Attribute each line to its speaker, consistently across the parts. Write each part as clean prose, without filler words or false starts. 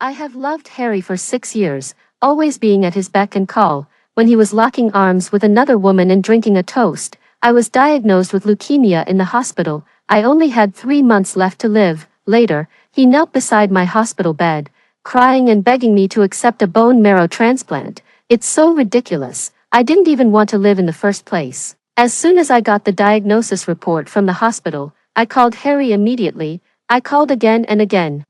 Speaker 1: I have loved Harry for 6 years, always being at his beck and call. When he was locking arms with another woman and drinking a toast, I was diagnosed with leukemia in the hospital. I only had 3 months left to live. Later, he knelt beside my hospital bed, crying and begging me to accept a bone marrow transplant. It's so ridiculous. I didn't even want to live in the first place. As soon as I got the diagnosis report from the hospital, I called Harry immediately. I called again and again.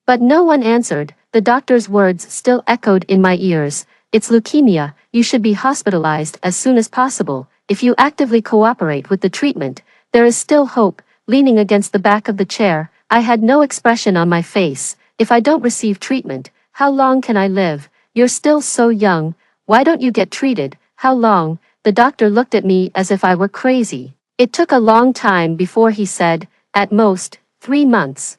Speaker 1: But no one answered. The doctor's words still echoed in my ears. It's leukemia, you should be hospitalized as soon as possible. If you actively cooperate with the treatment, there is still hope. Leaning against the back of the chair, I had no expression on my face. If I don't receive treatment, how long can I live? You're still so young. Why don't you get treated? How long? The doctor looked at me as if I were crazy. It took a long time before he said, at most, 3 months.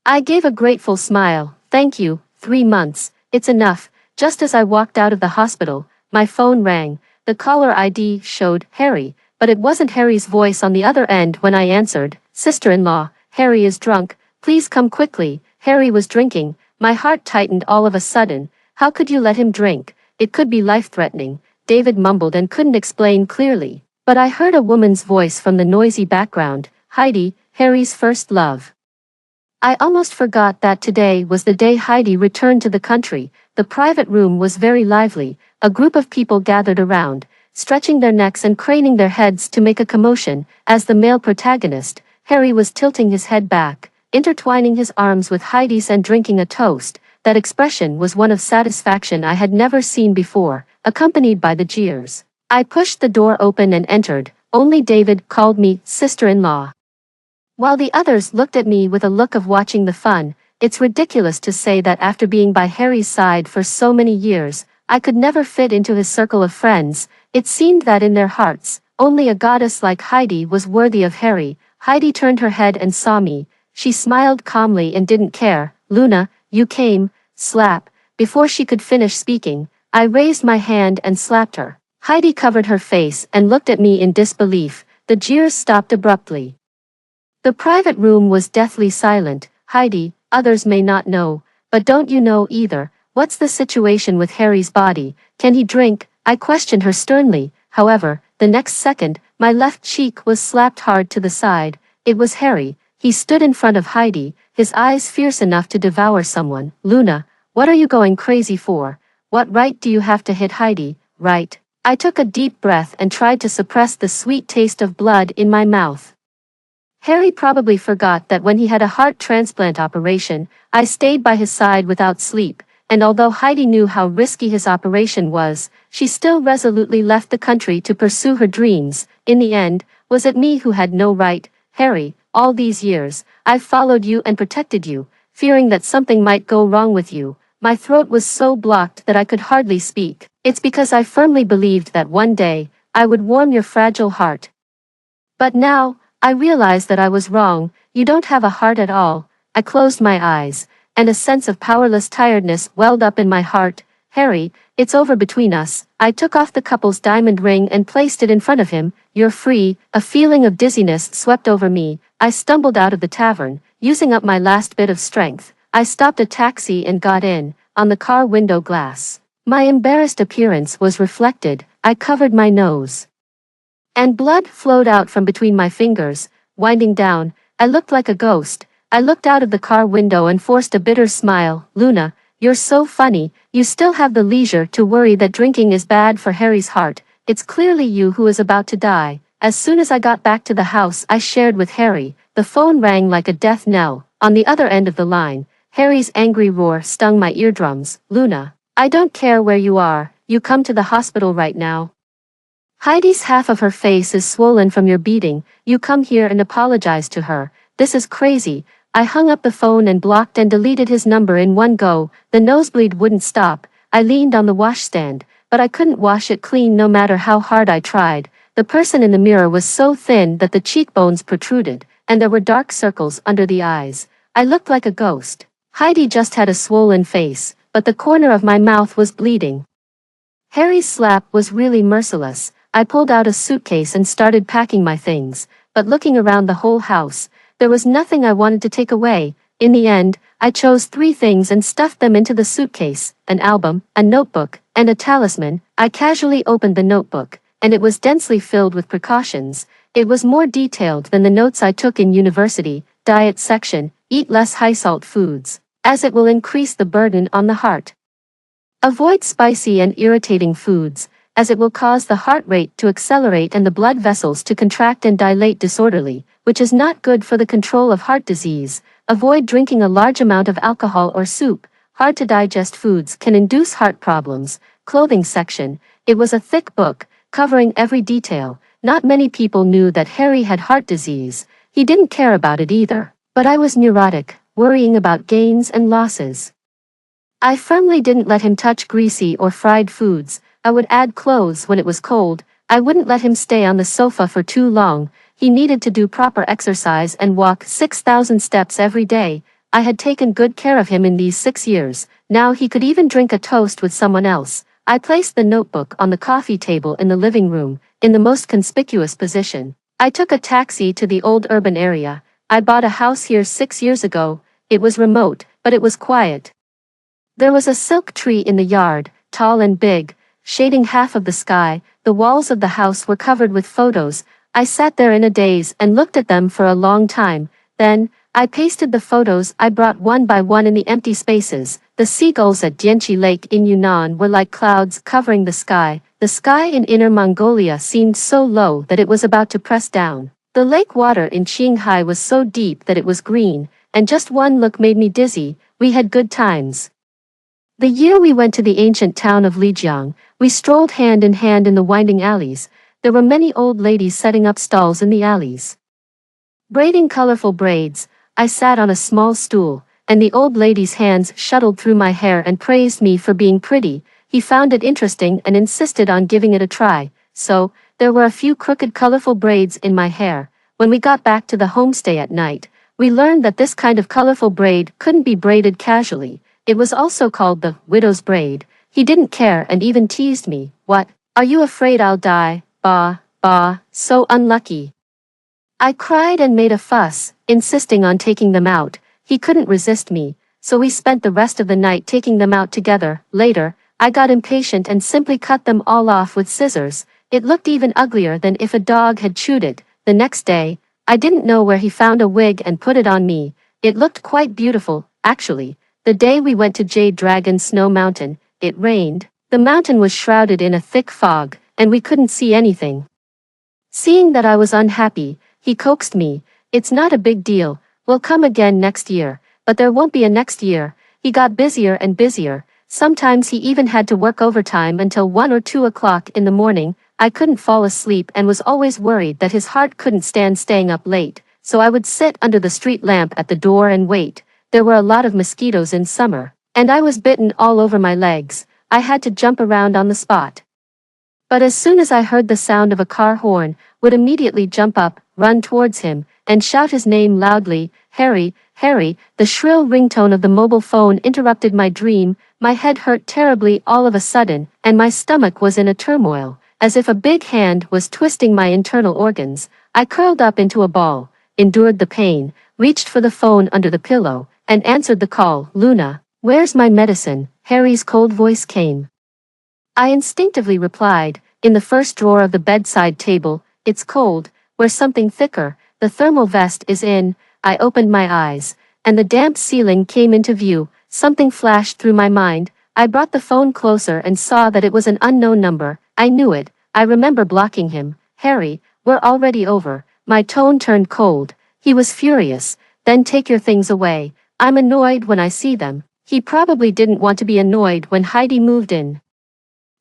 Speaker 1: I gave a grateful smile. Thank you, 3 months, it's enough. Just as I walked out of the hospital, my phone rang. The caller ID showed Harry, but it wasn't Harry's voice on the other end when I answered. Sister-in-law, Harry is drunk, please come quickly. Harry was drinking. My heart tightened all of a sudden. How could you let him drink? It could be life-threatening. David mumbled and couldn't explain clearly. But I heard a woman's voice from the noisy background. Heidi, Harry's first love. I almost forgot that today was the day Heidi returned to the country. The private room was very lively. A group of people gathered around, stretching their necks and craning their heads to make a commotion. As the male protagonist, Harry was tilting his head back, intertwining his arms with Heidi's and drinking a toast. That expression was one of satisfaction I had never seen before, accompanied by the jeers. I pushed the door open and entered. Only David called me sister-in-law, while the others looked at me with a look of watching the fun. It's ridiculous to say that after being by Harry's side for so many years, I could never fit into his circle of friends. It seemed that in their hearts, only a goddess like Heidi was worthy of Harry. Heidi turned her head and saw me. She smiled calmly and didn't care. Luna, you came, slap. Before she could finish speaking, I raised my hand and slapped her. Heidi covered her face and looked at me in disbelief. The jeers stopped abruptly. The private room was deathly silent. Heidi, others may not know, but don't you know either? What's the situation with Harry's body? Can he drink? I questioned her sternly. However, the next second, my left cheek was slapped hard to the side. It was Harry. He stood in front of Heidi, his eyes fierce enough to devour someone. Luna, what are you going crazy for? What right do you have to hit Heidi? Right? I took a deep breath and tried to suppress the sweet taste of blood in my mouth. Harry probably forgot that when he had a heart transplant operation, I stayed by his side without sleep, and although Heidi knew how risky his operation was, she still resolutely left the country to pursue her dreams. In the end, was it me who had no right? Harry, all these years, I've followed you and protected you, fearing that something might go wrong with you. My throat was so blocked that I could hardly speak. It's because I firmly believed that one day, I would warm your fragile heart. But now, I realized that I was wrong. You don't have a heart at all. I closed my eyes, and a sense of powerless tiredness welled up in my heart. Harry, it's over between us. I took off the couple's diamond ring and placed it in front of him. You're free. A feeling of dizziness swept over me. I stumbled out of the tavern, using up my last bit of strength. I stopped a taxi and got in, on the car window glass. My embarrassed appearance was reflected. I covered my nose, and blood flowed out from between my fingers, winding down. I looked like a ghost. I looked out of the car window and forced a bitter smile. Luna, you're so funny. You still have the leisure to worry that drinking is bad for Harry's heart. It's clearly you who is about to die. As soon as I got back to the house I shared with Harry, the phone rang like a death knell. On the other end of the line, Harry's angry roar stung my eardrums. Luna, I don't care where you are. You come to the hospital right now. Heidi's half of her face is swollen from your beating. You come here and apologize to her. This is crazy. I hung up the phone and blocked and deleted his number in one go. The nosebleed wouldn't stop. I leaned on the washstand, but I couldn't wash it clean no matter how hard I tried. The person in the mirror was so thin that the cheekbones protruded, and there were dark circles under the eyes. I looked like a ghost. Heidi just had a swollen face, but the corner of my mouth was bleeding. Harry's slap was really merciless. I pulled out a suitcase and started packing my things, but looking around the whole house, there was nothing I wanted to take away. In the end, I chose 3 things and stuffed them into the suitcase: an album, a notebook, and a talisman. I casually opened the notebook, and it was densely filled with precautions. It was more detailed than the notes I took in university. Diet section: eat less high-salt foods, as it will increase the burden on the heart. Avoid spicy and irritating foods, as it will cause the heart rate to accelerate and the blood vessels to contract and dilate disorderly, which is not good for the control of heart disease. Avoid drinking a large amount of alcohol or soup. Hard to digest foods can induce heart problems. Clothing section: it was a thick book, covering every detail. Not many people knew that Harry had heart disease. He didn't care about it either. But I was neurotic, worrying about gains and losses. I firmly didn't let him touch greasy or fried foods. I would add clothes when it was cold. I wouldn't let him stay on the sofa for too long. He needed to do proper exercise and walk 6,000 steps every day. I had taken good care of him in these 6 years. Now he could even drink a toast with someone else. I placed the notebook on the coffee table in the living room, in the most conspicuous position. I took a taxi to the old urban area. I bought a house here 6 years ago. It was remote, but it was quiet. There was a silk tree in the yard, tall and big, shading half of the sky. The walls of the house were covered with photos. I sat there in a daze and looked at them for a long time. Then, I pasted the photos I brought one by one in the empty spaces. The seagulls at Dianchi Lake in Yunnan were like clouds covering the sky. The sky in Inner Mongolia seemed so low that it was about to press down. The lake water in Qinghai was so deep that it was green, and just one look made me dizzy. We had good times. The year we went to the ancient town of Lijiang, we strolled hand in hand in the winding alleys. There were many old ladies setting up stalls in the alleys. Braiding colorful braids, I sat on a small stool, and the old lady's hands shuttled through my hair and praised me for being pretty. He found it interesting and insisted on giving it a try, so, there were a few crooked colorful braids in my hair. When we got back to the homestay at night, we learned that this kind of colorful braid couldn't be braided casually. It was also called the widow's braid. He didn't care and even teased me. What? Are you afraid I'll die? Bah, bah, so unlucky. I cried and made a fuss, insisting on taking them out. He couldn't resist me, so we spent the rest of the night taking them out together. Later, I got impatient and simply cut them all off with scissors. It looked even uglier than if a dog had chewed it. The next day, I didn't know where he found a wig and put it on me. It looked quite beautiful, actually. The day we went to Jade Dragon Snow Mountain, it rained. The mountain was shrouded in a thick fog, and we couldn't see anything. Seeing that I was unhappy, he coaxed me. It's not a big deal. We'll come again next year. But there won't be a next year. He got busier and busier. Sometimes he even had to work overtime until 1 or 2 o'clock in the morning. I couldn't fall asleep and was always worried that his heart couldn't stand staying up late, so I would sit under the street lamp at the door and wait. There were a lot of mosquitoes in summer, and I was bitten all over my legs. I had to jump around on the spot. But as soon as I heard the sound of a car horn, would immediately jump up, run towards him, and shout his name loudly. Harry, Harry. The shrill ringtone of the mobile phone interrupted my dream. My head hurt terribly all of a sudden, and my stomach was in a turmoil, as if a big hand was twisting my internal organs. I curled up into a ball, endured the pain, reached for the phone under the pillow, and answered the call. Luna, where's my medicine? Harry's cold voice came. I instinctively replied, in the first drawer of the bedside table. It's cold. Where's something thicker? The thermal vest is in. I opened my eyes, and the damp ceiling came into view. Something flashed through my mind. I brought the phone closer and saw that it was an unknown number. I knew it. I remember blocking him. Harry, we're already over. My tone turned cold. He was furious. Then take your things away. I'm annoyed when I see them. He probably didn't want to be annoyed when Heidi moved in.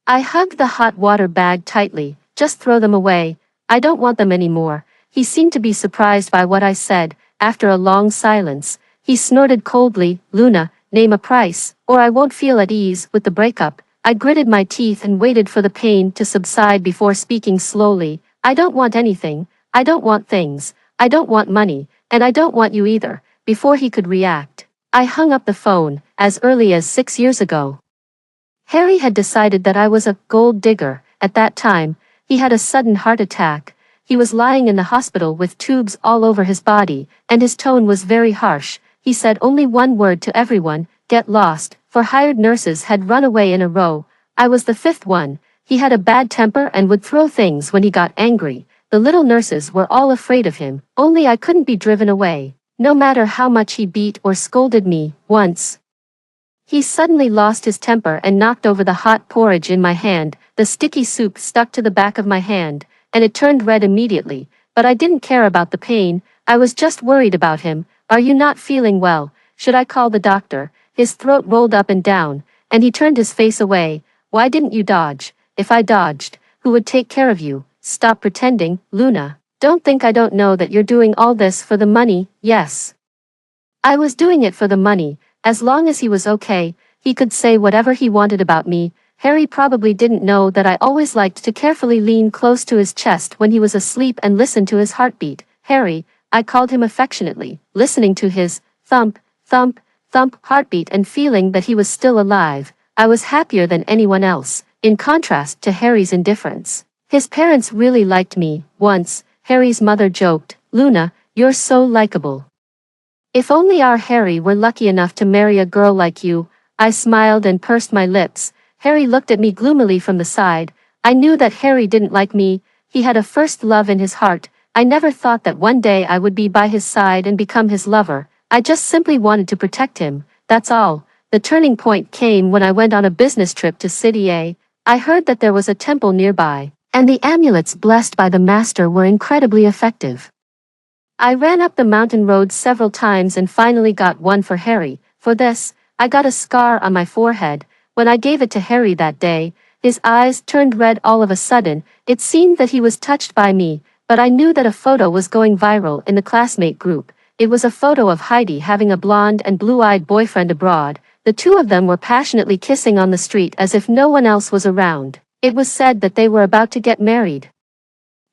Speaker 1: I hugged the hot water bag tightly. Just throw them away. I don't want them anymore. He seemed to be surprised by what I said. After a long silence, he snorted coldly. Luna, name a price, or I won't feel at ease with the breakup. I gritted my teeth and waited for the pain to subside before speaking slowly. I don't want anything. I don't want things. I don't want money, and I don't want you either. Before he could react, I hung up the phone, as early as 6 years ago. Harry had decided that I was a gold digger. At that time, he had a sudden heart attack. He was lying in the hospital with tubes all over his body, and his tone was very harsh. he said only one word to everyone, "Get lost," for hired nurses had run away in a row. I was the fifth one. He had a bad temper and would throw things when he got angry. The little nurses were all afraid of him, only I couldn't be driven away, no matter how much he beat or scolded me. Once, he suddenly lost his temper and knocked over the hot porridge in my hand. The sticky soup stuck to the back of my hand, and it turned red immediately, but I didn't care about the pain. I was just worried about him. "Are you not feeling well? Should I call the doctor?" His throat rolled up and down, and he turned his face away. "Why didn't you dodge?" "If I dodged, who would take care of you?" "Stop pretending, Luna. Don't think I don't know that you're doing all this for the money." Yes, I was doing it for the money. As long as he was okay, he could say whatever he wanted about me. Harry probably didn't know that I always liked to carefully lean close to his chest when he was asleep and listen to his heartbeat. Harry, I called him affectionately, listening to his thump, thump, thump heartbeat and feeling that he was still alive. I was happier than anyone else, in contrast to Harry's indifference. His parents really liked me. Once, Harry's mother joked, "Luna, you're so likable. If only our Harry were lucky enough to marry a girl like you." I smiled and pursed my lips. Harry looked at me gloomily from the side. I knew that Harry didn't like me. He had a first love in his heart. I never thought that one day I would be by his side and become his lover. I just simply wanted to protect him, that's all. The turning point came when I went on a business trip to City A. I heard that there was a temple nearby, and the amulets blessed by the master were incredibly effective. I ran up the mountain road several times and finally got one for Harry. For this, I got a scar on my forehead. When I gave it to Harry that day, his eyes turned red all of a sudden. It seemed that he was touched by me, but I knew that a photo was going viral in the classmate group. It was a photo of Heidi having a blonde and blue-eyed boyfriend abroad. The two of them were passionately kissing on the street as if no one else was around. It was said that they were about to get married.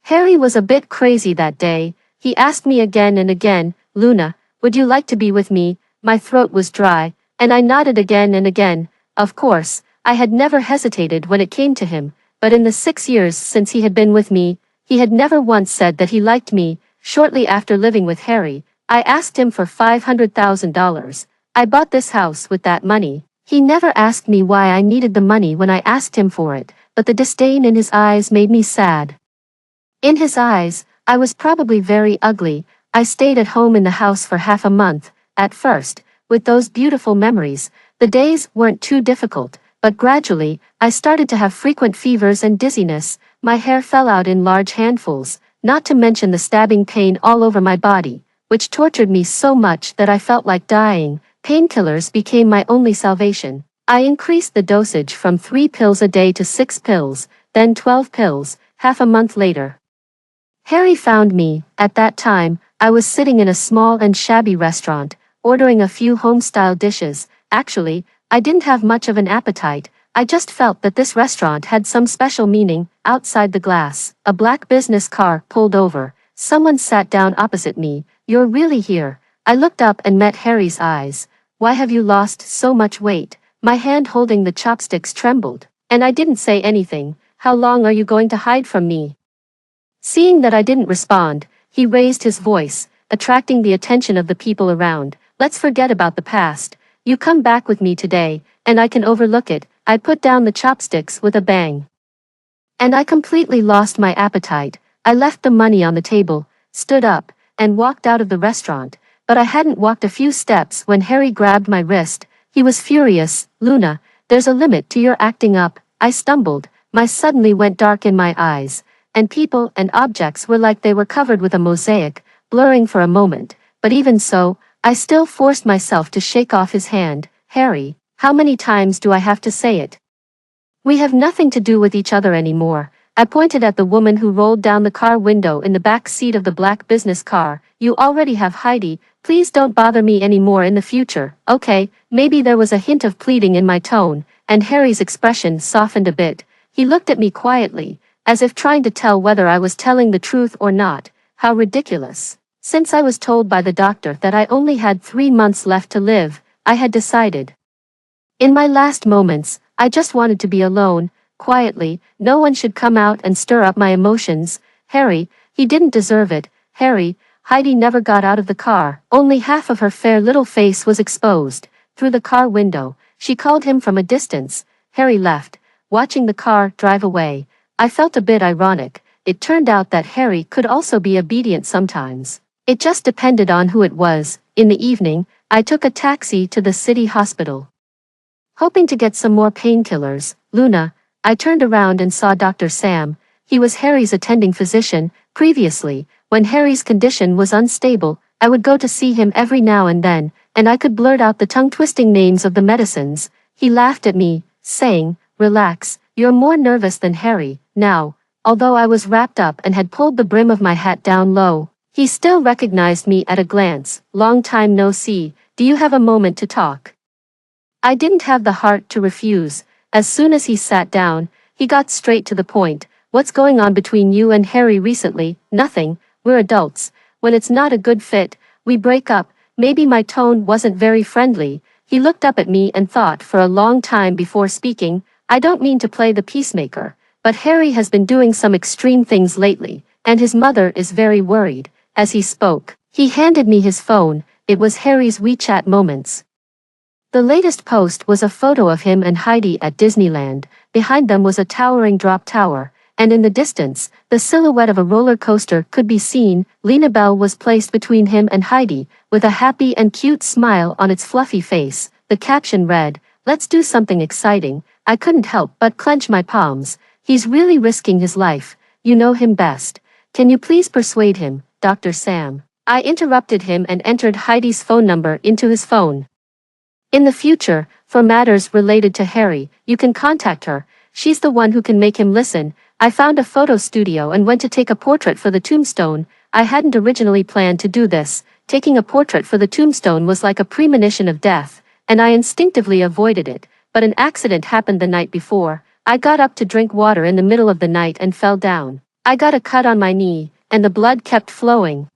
Speaker 1: Harry was a bit crazy that day. He asked me again and again, "Luna, would you like to be with me?" My throat was dry, and I nodded again and again. Of course, I had never hesitated when it came to him, but in the 6 years since he had been with me, he had never once said that he liked me. Shortly after living with Harry, I asked him for $500,000. I bought this house with that money. He never asked me why I needed the money when I asked him for it, but the disdain in his eyes made me sad. In his eyes, I was probably very ugly. I stayed at home in the house for half a month. At first, with those beautiful memories, the days weren't too difficult, but gradually, I started to have frequent fevers and dizziness. My hair fell out in large handfuls, not to mention the stabbing pain all over my body, which tortured me so much that I felt like dying. Painkillers became my only salvation. I increased the dosage from 3 pills a day to 6 pills, then 12 pills, half a month later. Harry found me. At that time, I was sitting in a small and shabby restaurant, ordering a few home-style dishes. Actually, I didn't have much of an appetite. I just felt that this restaurant had some special meaning. Outside the glass, a black business car pulled over. Someone sat down opposite me. "You're really here." I looked up and met Harry's eyes. "Why have you lost so much weight?" My hand holding the chopsticks trembled, and I didn't say anything. "How long are you going to hide from me?" Seeing that I didn't respond, he raised his voice, attracting the attention of the people around. "Let's forget about the past. You come back with me today, and I can overlook it." I put down the chopsticks with a bang. And I completely lost my appetite. I left the money on the table, stood up, and walked out of the restaurant. But I hadn't walked a few steps when Harry grabbed my wrist. He was furious. "Luna, there's a limit to your acting up." I stumbled. My suddenly went dark in my eyes, and people and objects were like they were covered with a mosaic, blurring for a moment. But even so, I still forced myself to shake off his hand. "Harry, how many times do I have to say it? We have nothing to do with each other anymore." I pointed at the woman who rolled down the car window in the back seat of the black business car. "You already have Heidi. Please don't bother me anymore in the future." Okay, maybe there was a hint of pleading in my tone, and Harry's expression softened a bit. He looked at me quietly, as if trying to tell whether I was telling the truth or not. How ridiculous. Since I was told by the doctor that I only had 3 months left to live, I had decided. In my last moments, I just wanted to be alone, quietly. No one should come out and stir up my emotions. Harry, he didn't deserve it. Harry, Heidi never got out of the car, only half of her fair little face was exposed. Through the car window, she called him from a distance. Harry left, watching the car drive away. I felt a bit ironic. It turned out that Harry could also be obedient sometimes. It just depended on who it was. In the evening, I took a taxi to the city hospital, hoping to get some more painkillers. Luna, I turned around and saw Dr. Sam. He was Harry's attending physician. Previously, when Harry's condition was unstable, I would go to see him every now and then, and I could blurt out the tongue-twisting names of the medicines. He laughed at me, saying, "Relax, you're more nervous than Harry." Now, although I was wrapped up and had pulled the brim of my hat down low, he still recognized me at a glance. "Long time no see, do you have a moment to talk?" I didn't have the heart to refuse. As soon as he sat down, he got straight to the point. "What's going on between you and Harry recently?" "Nothing, we're adults. When it's not a good fit, we break up." Maybe my tone wasn't very friendly. He looked up at me and thought for a long time before speaking. "I don't mean to play the peacemaker, but Harry has been doing some extreme things lately, and his mother is very worried." As he spoke, he handed me his phone. It was Harry's WeChat moments. The latest post was a photo of him and Heidi at Disneyland. Behind them was a towering drop tower, and in the distance, the silhouette of a roller coaster could be seen. Lena Bell was placed between him and Heidi, with a happy and cute smile on its fluffy face. The caption read, "Let's do something exciting." I couldn't help but clench my palms. "He's really risking his life. You know him best. Can you please persuade him, Dr. Sam?" I interrupted him and entered Heidi's phone number into his phone. "In the future, for matters related to Harry, you can contact her. She's the one who can make him listen." I found a photo studio and went to take a portrait for the tombstone. I hadn't originally planned to do this. Taking a portrait for the tombstone was like a premonition of death, and I instinctively avoided it. But an accident happened the night before. I got up to drink water in the middle of the night and fell down. I got a cut on my knee, and the blood kept flowing.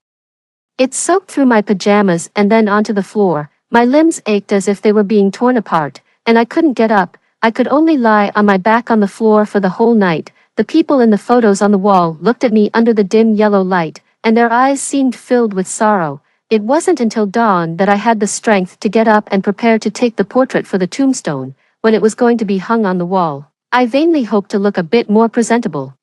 Speaker 1: It soaked through my pajamas and then onto the floor. My limbs ached as if they were being torn apart, and I couldn't get up. I could only lie on my back on the floor for the whole night. The people in the photos on the wall looked at me under the dim yellow light, and their eyes seemed filled with sorrow. It wasn't until dawn that I had the strength to get up and prepare to take the portrait for the tombstone. When it was going to be hung on the wall, I vainly hoped to look a bit more presentable.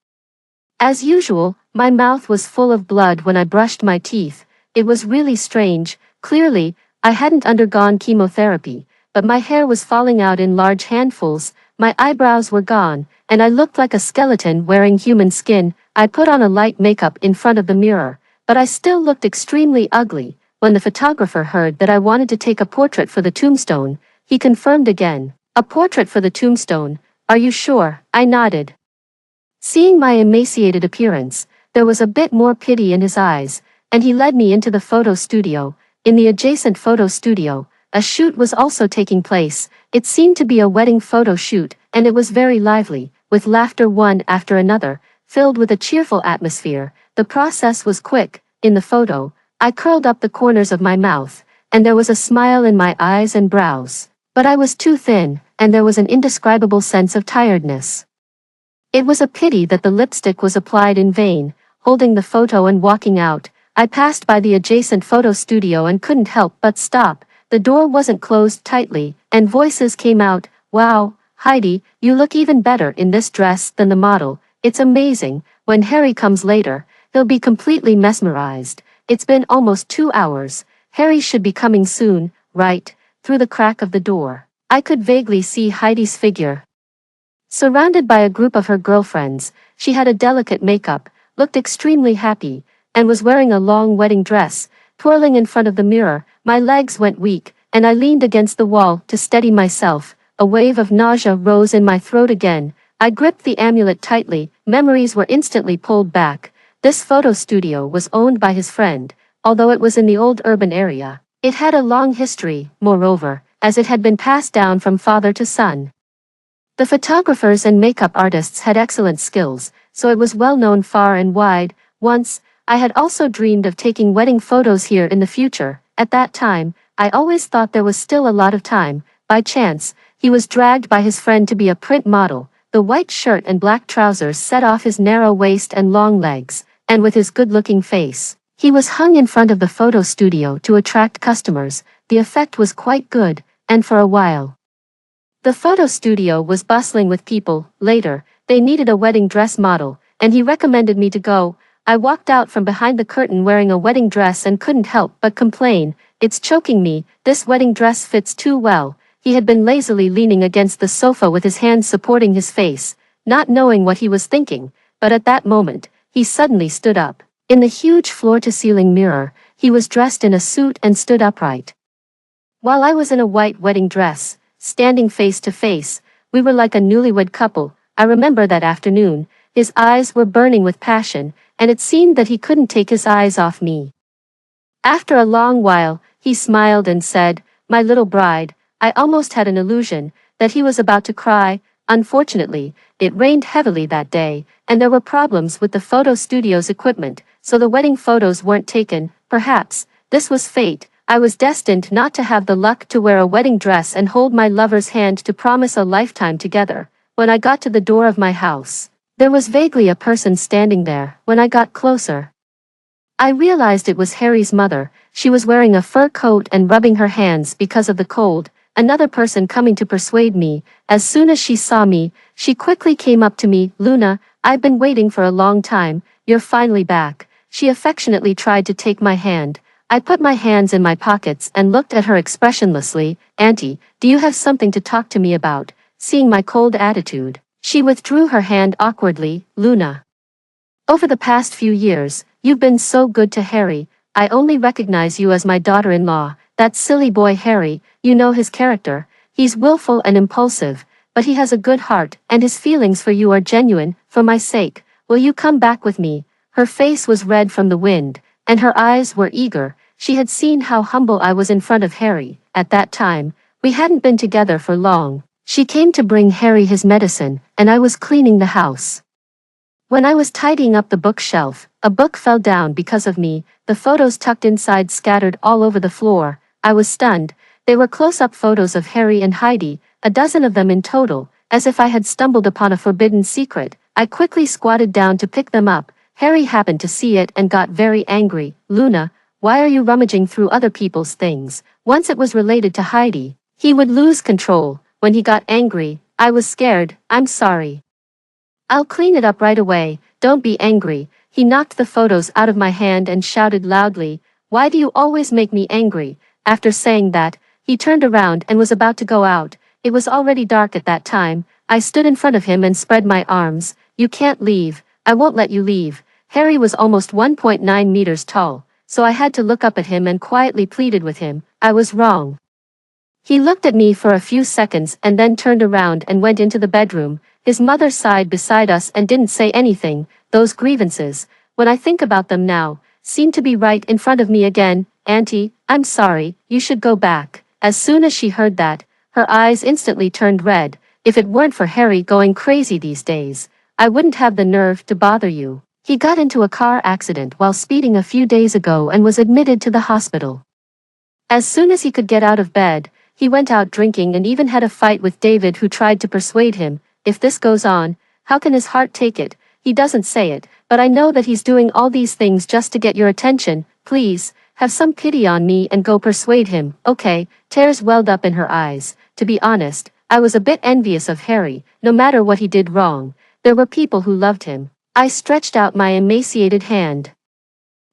Speaker 1: As usual, my mouth was full of blood when I brushed my teeth. It was really strange. Clearly, I hadn't undergone chemotherapy, but my hair was falling out in large handfuls, my eyebrows were gone, and I looked like a skeleton wearing human skin. I put on a light makeup in front of the mirror, but I still looked extremely ugly. When the photographer heard that I wanted to take a portrait for the tombstone, he confirmed again. "A portrait for the tombstone, are you sure?" I nodded. Seeing my emaciated appearance, there was a bit more pity in his eyes, and he led me into the photo studio. In the adjacent photo studio, a shoot was also taking place. It seemed to be a wedding photo shoot, and it was very lively, with laughter one after another, filled with a cheerful atmosphere. The process was quick. In the photo, I curled up the corners of my mouth, and there was a smile in my eyes and brows. But I was too thin, and there was an indescribable sense of tiredness. It was a pity that the lipstick was applied in vain. Holding the photo and walking out, I passed by the adjacent photo studio and couldn't help but stop. The door wasn't closed tightly, and voices came out. "Wow, Heidi, you look even better in this dress than the model. It's amazing." When Harry comes later, he'll be completely mesmerized. It's been almost 2 hours. Harry should be coming soon, right? Through the crack of the door, I could vaguely see Heidi's figure. Surrounded by a group of her girlfriends, she had a delicate makeup, looked extremely happy, and was wearing a long wedding dress. Twirling in front of the mirror, my legs went weak, and I leaned against the wall to steady myself. A wave of nausea rose in my throat again. I gripped the amulet tightly. Memories were instantly pulled back. This photo studio was owned by his friend, although it was in the old urban area. It had a long history, moreover, as it had been passed down from father to son. The photographers and makeup artists had excellent skills, so it was well known far and wide. Once, I had also dreamed of taking wedding photos here in the future. At that time, I always thought there was still a lot of time. By chance, he was dragged by his friend to be a print model. The white shirt and black trousers set off his narrow waist and long legs, and with his good-looking face, He was hung in front of the photo studio to attract customers. The effect was quite good, and for a while. The photo studio was bustling with people. Later, they needed a wedding dress model, and he recommended me to go. I walked out from behind the curtain wearing a wedding dress and couldn't help but complain, "It's choking me, this wedding dress fits too well." He had been lazily leaning against the sofa with his hands supporting his face, not knowing what he was thinking, but at that moment, he suddenly stood up. In the huge floor-to-ceiling mirror, he was dressed in a suit and stood upright. While I was in a white wedding dress, standing face to face, we were like a newlywed couple. I remember that afternoon, his eyes were burning with passion, and it seemed that he couldn't take his eyes off me. After a long while, he smiled and said, "My little bride." I almost had an illusion that he was about to cry. Unfortunately, it rained heavily that day, and there were problems with the photo studio's equipment, so the wedding photos weren't taken. Perhaps this was fate. I was destined not to have the luck to wear a wedding dress and hold my lover's hand to promise a lifetime together. When I got to the door of my house, there was vaguely a person standing there. When I got closer, I realized it was Harry's mother. She was wearing a fur coat and rubbing her hands because of the cold. Another person coming to persuade me. As soon as she saw me, she quickly came up to me. "Luna, I've been waiting for a long time. You're finally back." She affectionately tried to take my hand. I put my hands in my pockets and looked at her expressionlessly. "Auntie, do you have something to talk to me about?" Seeing my cold attitude, she withdrew her hand awkwardly. "Luna, over the past few years, you've been so good to Harry. I only recognize you as my daughter-in-law. That silly boy Harry, you know his character. He's willful and impulsive, but he has a good heart, and his feelings for you are genuine. For my sake, will you come back with me?" Her face was red from the wind, and her eyes were eager. She had seen how humble I was in front of Harry. At that time, we hadn't been together for long. She came to bring Harry his medicine, and I was cleaning the house. When I was tidying up the bookshelf, a book fell down because of me. The photos tucked inside scattered all over the floor. I was stunned. They were close-up photos of Harry and Heidi, a dozen of them in total, as if I had stumbled upon a forbidden secret. I quickly squatted down to pick them up. Harry happened to see it and got very angry. "Luna, why are you rummaging through other people's things?" Once it was related to Heidi, he would lose control. When he got angry, I was scared. "I'm sorry. I'll clean it up right away. Don't be angry." He knocked the photos out of my hand and shouted loudly, "Why do you always make me angry?" After saying that, he turned around and was about to go out. It was already dark at that time. I stood in front of him and spread my arms. "You can't leave. I won't let you leave." Harry was almost 1.9 meters tall, so I had to look up at him and quietly pleaded with him. I was wrong. He looked at me for a few seconds and then turned around and went into the bedroom. His mother sighed beside us and didn't say anything. Those grievances, when I think about them now, seem to be right in front of me again. "Auntie, I'm sorry, you should go back." As soon as she heard that, her eyes instantly turned red. "If it weren't for Harry going crazy these days, I wouldn't have the nerve to bother you. He got into a car accident while speeding a few days ago and was admitted to the hospital. As soon as he could get out of bed, he went out drinking and even had a fight with David, who tried to persuade him. If this goes on, how can his heart take it? He doesn't say it, but I know that he's doing all these things just to get your attention. Please, have some pity on me and go persuade him." "Okay." Tears welled up in her eyes. To be honest, I was a bit envious of Harry. No matter what he did wrong, there were people who loved him. I stretched out my emaciated hand,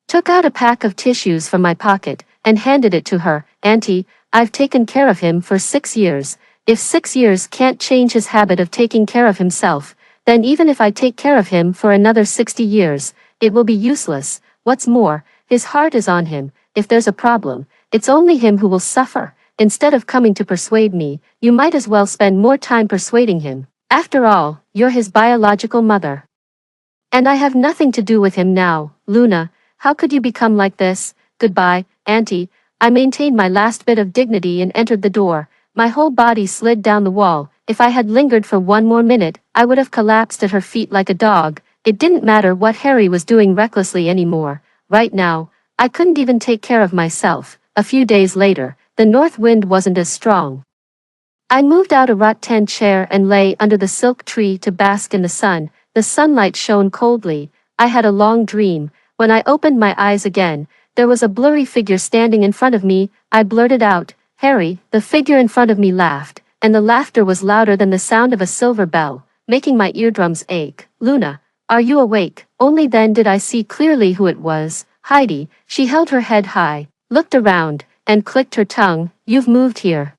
Speaker 1: took out a pack of tissues from my pocket, and handed it to her. "Auntie, I've taken care of him for 6 years. If 6 years can't change his habit of taking care of himself, then even if I take care of him for another 60 years, it will be useless. What's more, his heart is on him. If there's a problem, it's only him who will suffer. Instead of coming to persuade me, you might as well spend more time persuading him. After all, you're his biological mother. And I have nothing to do with him now." "Luna, how could you become like this?" "Goodbye, Auntie." I maintained my last bit of dignity and entered the door. My whole body slid down the wall. If I had lingered for one more minute, I would have collapsed at her feet like a dog. It didn't matter what Harry was doing recklessly anymore. Right now, I couldn't even take care of myself. A few days later, the north wind wasn't as strong. I moved out a rattan chair and lay under the silk tree to bask in the sun. The sunlight shone coldly. I had a long dream. When I opened my eyes again, there was a blurry figure standing in front of me. I blurted out, "Harry." The figure in front of me laughed, and the laughter was louder than the sound of a silver bell, making my eardrums ache. "Luna, are you awake?" Only then did I see clearly who it was. Heidi. She held her head high, looked around, and clicked her tongue. "You've moved here.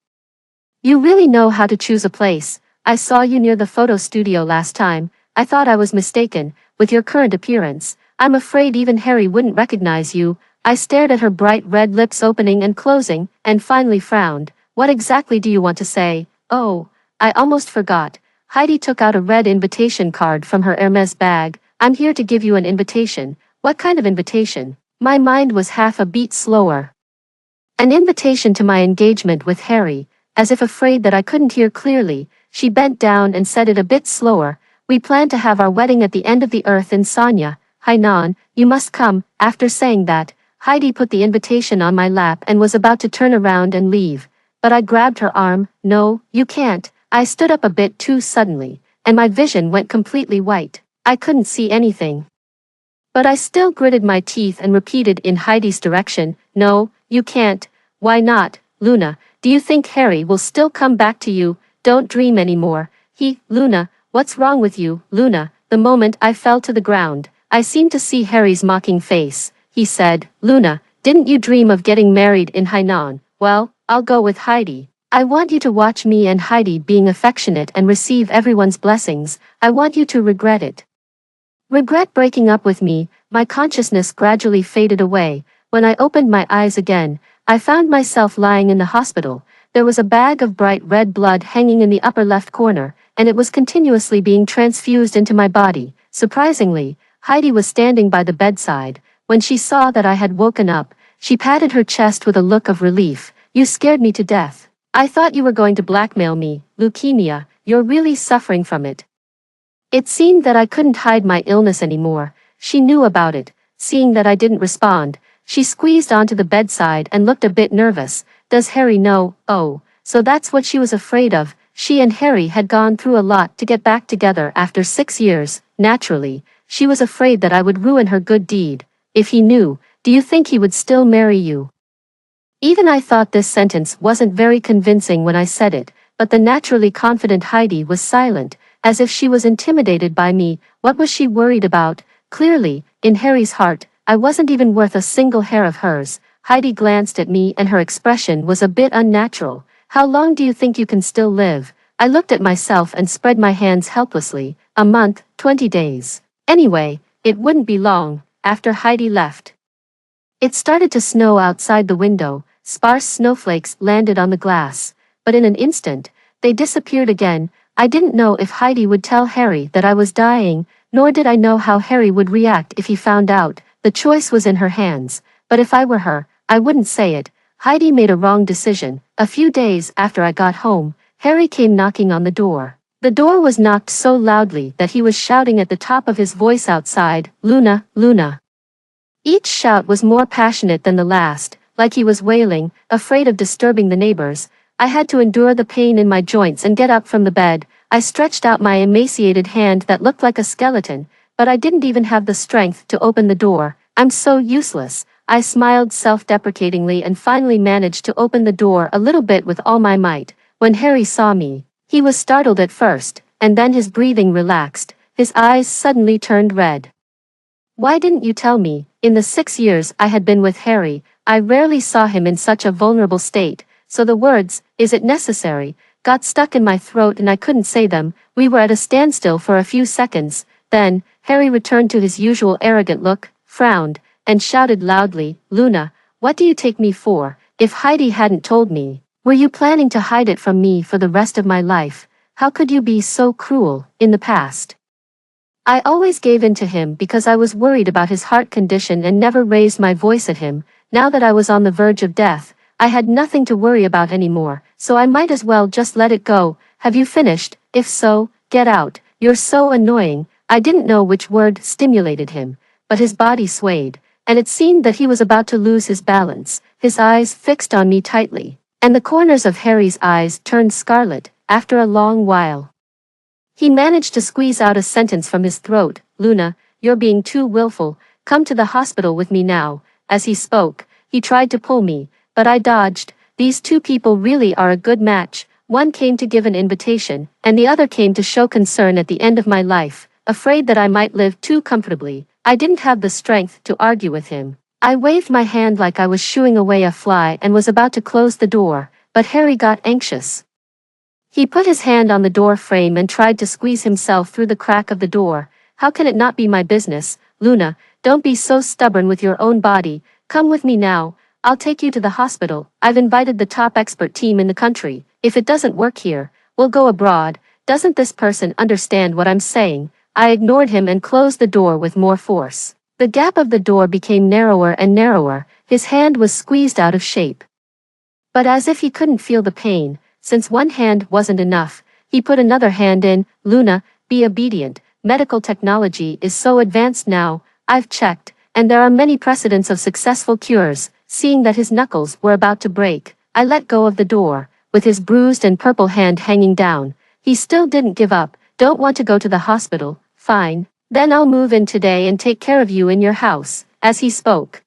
Speaker 1: You really know how to choose a place. I saw you near the photo studio last time. I thought I was mistaken. With your current appearance, I'm afraid even Harry wouldn't recognize you." I stared at her bright red lips opening and closing, and finally frowned. "What exactly do you want to say?" "Oh, I almost forgot." Heidi took out a red invitation card from her Hermes bag. "I'm here to give you an invitation." "What kind of invitation?" My mind was half a beat slower. "An invitation to my engagement with Harry." As if afraid that I couldn't hear clearly, she bent down and said it a bit slower. "We plan to have our wedding at the end of the earth in Sanya, Hainan. You must come." After saying that, Heidi put the invitation on my lap and was about to turn around and leave. But I grabbed her arm. "No, you can't." I stood up a bit too suddenly, and my vision went completely white. I couldn't see anything. But I still gritted my teeth and repeated in Heidi's direction, "No, you can't." "Why not, Luna? Do you think Harry will still come back to you?" "Don't dream anymore." Luna, what's wrong with you, Luna?" The moment I fell to the ground, I seemed to see Harry's mocking face. He said, "Luna, didn't you dream of getting married in Hainan? Well, I'll go with Heidi. I want you to watch me and Heidi being affectionate and receive everyone's blessings. I want you to regret it." Regret breaking up with me. My consciousness gradually faded away. When I opened my eyes again, I found myself lying in the hospital. There was a bag of bright red blood hanging in the upper left corner, and it was continuously being transfused into my body. Surprisingly, Heidi was standing by the bedside. When she saw that I had woken up, she patted her chest with a look of relief. "You scared me to death. I thought you were going to blackmail me." "Leukemia, you're really suffering from it." It seemed that I couldn't hide my illness anymore. She knew about it. Seeing that I didn't respond, she squeezed onto the bedside and looked a bit nervous. "Does Harry know?" "Oh, so that's what she was afraid of." She and Harry had gone through a lot to get back together after 6 years. Naturally, she was afraid that I would ruin her good deed. "If he knew, do you think he would still marry you?" Even I thought this sentence wasn't very convincing when I said it, but the naturally confident Heidi was silent, as if she was intimidated by me. What was she worried about? Clearly, in Harry's heart, I wasn't even worth a single hair of hers. Heidi glanced at me and her expression was a bit unnatural. "How long do you think you can still live?" I looked at myself and spread my hands helplessly. "A month, 20 days. Anyway, it wouldn't be long." After Heidi left, it started to snow outside the window. Sparse snowflakes landed on the glass, but in an instant, they disappeared again. I didn't know if Heidi would tell Harry that I was dying, nor did I know how Harry would react if he found out. The choice was in her hands, but if I were her, I wouldn't say it. Heidi made a wrong decision. A few days after I got home, Harry came knocking on the door. The door was knocked so loudly that he was shouting at the top of his voice outside, "Luna, Luna." Each shout was more passionate than the last, like he was wailing, afraid of disturbing the neighbors. I had to endure the pain in my joints and get up from the bed. I stretched out my emaciated hand that looked like a skeleton, but I didn't even have the strength to open the door. "I'm so useless." I smiled self-deprecatingly and finally managed to open the door a little bit with all my might. When Harry saw me, he was startled at first, and then his breathing relaxed. His eyes suddenly turned red. "Why didn't you tell me?" In the 6 years I had been with Harry, I rarely saw him in such a vulnerable state. So the words, "Is it necessary?" got stuck in my throat and I couldn't say them. We were at a standstill for a few seconds. Then, Harry returned to his usual arrogant look, frowned, and shouted loudly, "Luna, what do you take me for?" If Heidi hadn't told me, were you planning to hide it from me for the rest of my life? How could you be so cruel? In the past, I always gave in to him because I was worried about his heart condition and never raised my voice at him. Now that I was on the verge of death, I had nothing to worry about anymore, so I might as well just let it go. "Have you finished? If so, get out. You're so annoying." I didn't know which word stimulated him, but his body swayed, and it seemed that he was about to lose his balance. His eyes fixed on me tightly, and the corners of Harry's eyes turned scarlet. After a long while, he managed to squeeze out a sentence from his throat. "Luna, you're being too willful." come to the hospital with me now." As he spoke, he tried to pull me, but I dodged. These two people really are a good match. One came to give an invitation, and the other came to show concern at the end of my life, afraid that I might live too comfortably. I didn't have the strength to argue with him. I waved my hand like I was shooing away a fly and was about to close the door, but Harry got anxious. He put his hand on the door frame and tried to squeeze himself through the crack of the door. "How can it not be my business, Luna? Don't be so stubborn with your own body. Come with me now. I'll take you to the hospital. I've invited the top expert team in the country. If it doesn't work here, we'll go abroad." Doesn't this person understand what I'm saying? I ignored him and closed the door with more force. The gap of the door became narrower and narrower. His hand was squeezed out of shape. But as if he couldn't feel the pain, since one hand wasn't enough, he put another hand in. "Luna, be obedient. Medical technology is so advanced now. I've checked, and there are many precedents of successful cures." Seeing that his knuckles were about to break, I let go of the door, with his bruised and purple hand hanging down. He still didn't give up. "Don't want to go to the hospital? Fine. Then I'll move in today and take care of you in your house." As he spoke,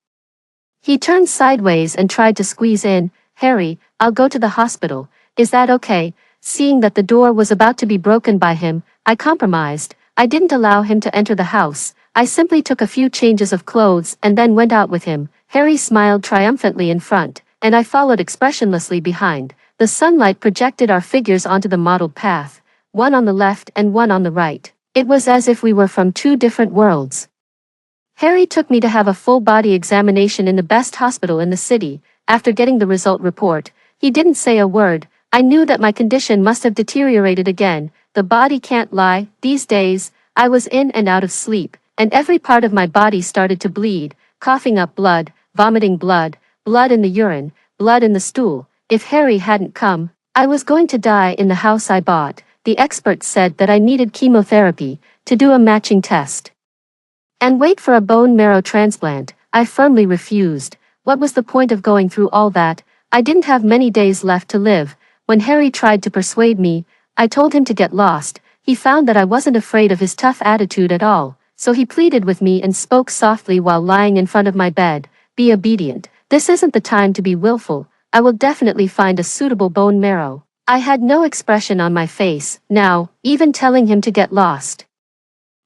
Speaker 1: he turned sideways and tried to squeeze in. "Harry, I'll go to the hospital. Is that okay?" Seeing that the door was about to be broken by him, I compromised. I didn't allow him to enter the house. I simply took a few changes of clothes and then went out with him. Harry smiled triumphantly in front, and I followed expressionlessly behind. The sunlight projected our figures onto the mottled path, one on the left and one on the right. It was as if we were from two different worlds. Harry took me to have a full-body examination in the best hospital in the city. After getting the result report, he didn't say a word. I knew that my condition must have deteriorated again. The body can't lie. These days, I was in and out of sleep, and every part of my body started to bleed, coughing up blood, vomiting blood, blood in the urine, blood in the stool. If Harry hadn't come, I was going to die in the house I bought. The expert said that I needed chemotherapy, to do a matching test, and wait for a bone marrow transplant. I firmly refused. What was the point of going through all that? I didn't have many days left to live. When Harry tried to persuade me, I told him to get lost. He found that I wasn't afraid of his tough attitude at all, so he pleaded with me and spoke softly while lying in front of my bed. "Be obedient. This isn't the time to be willful. I will definitely find a suitable bone marrow." I had no expression on my face, now, even telling him to get lost.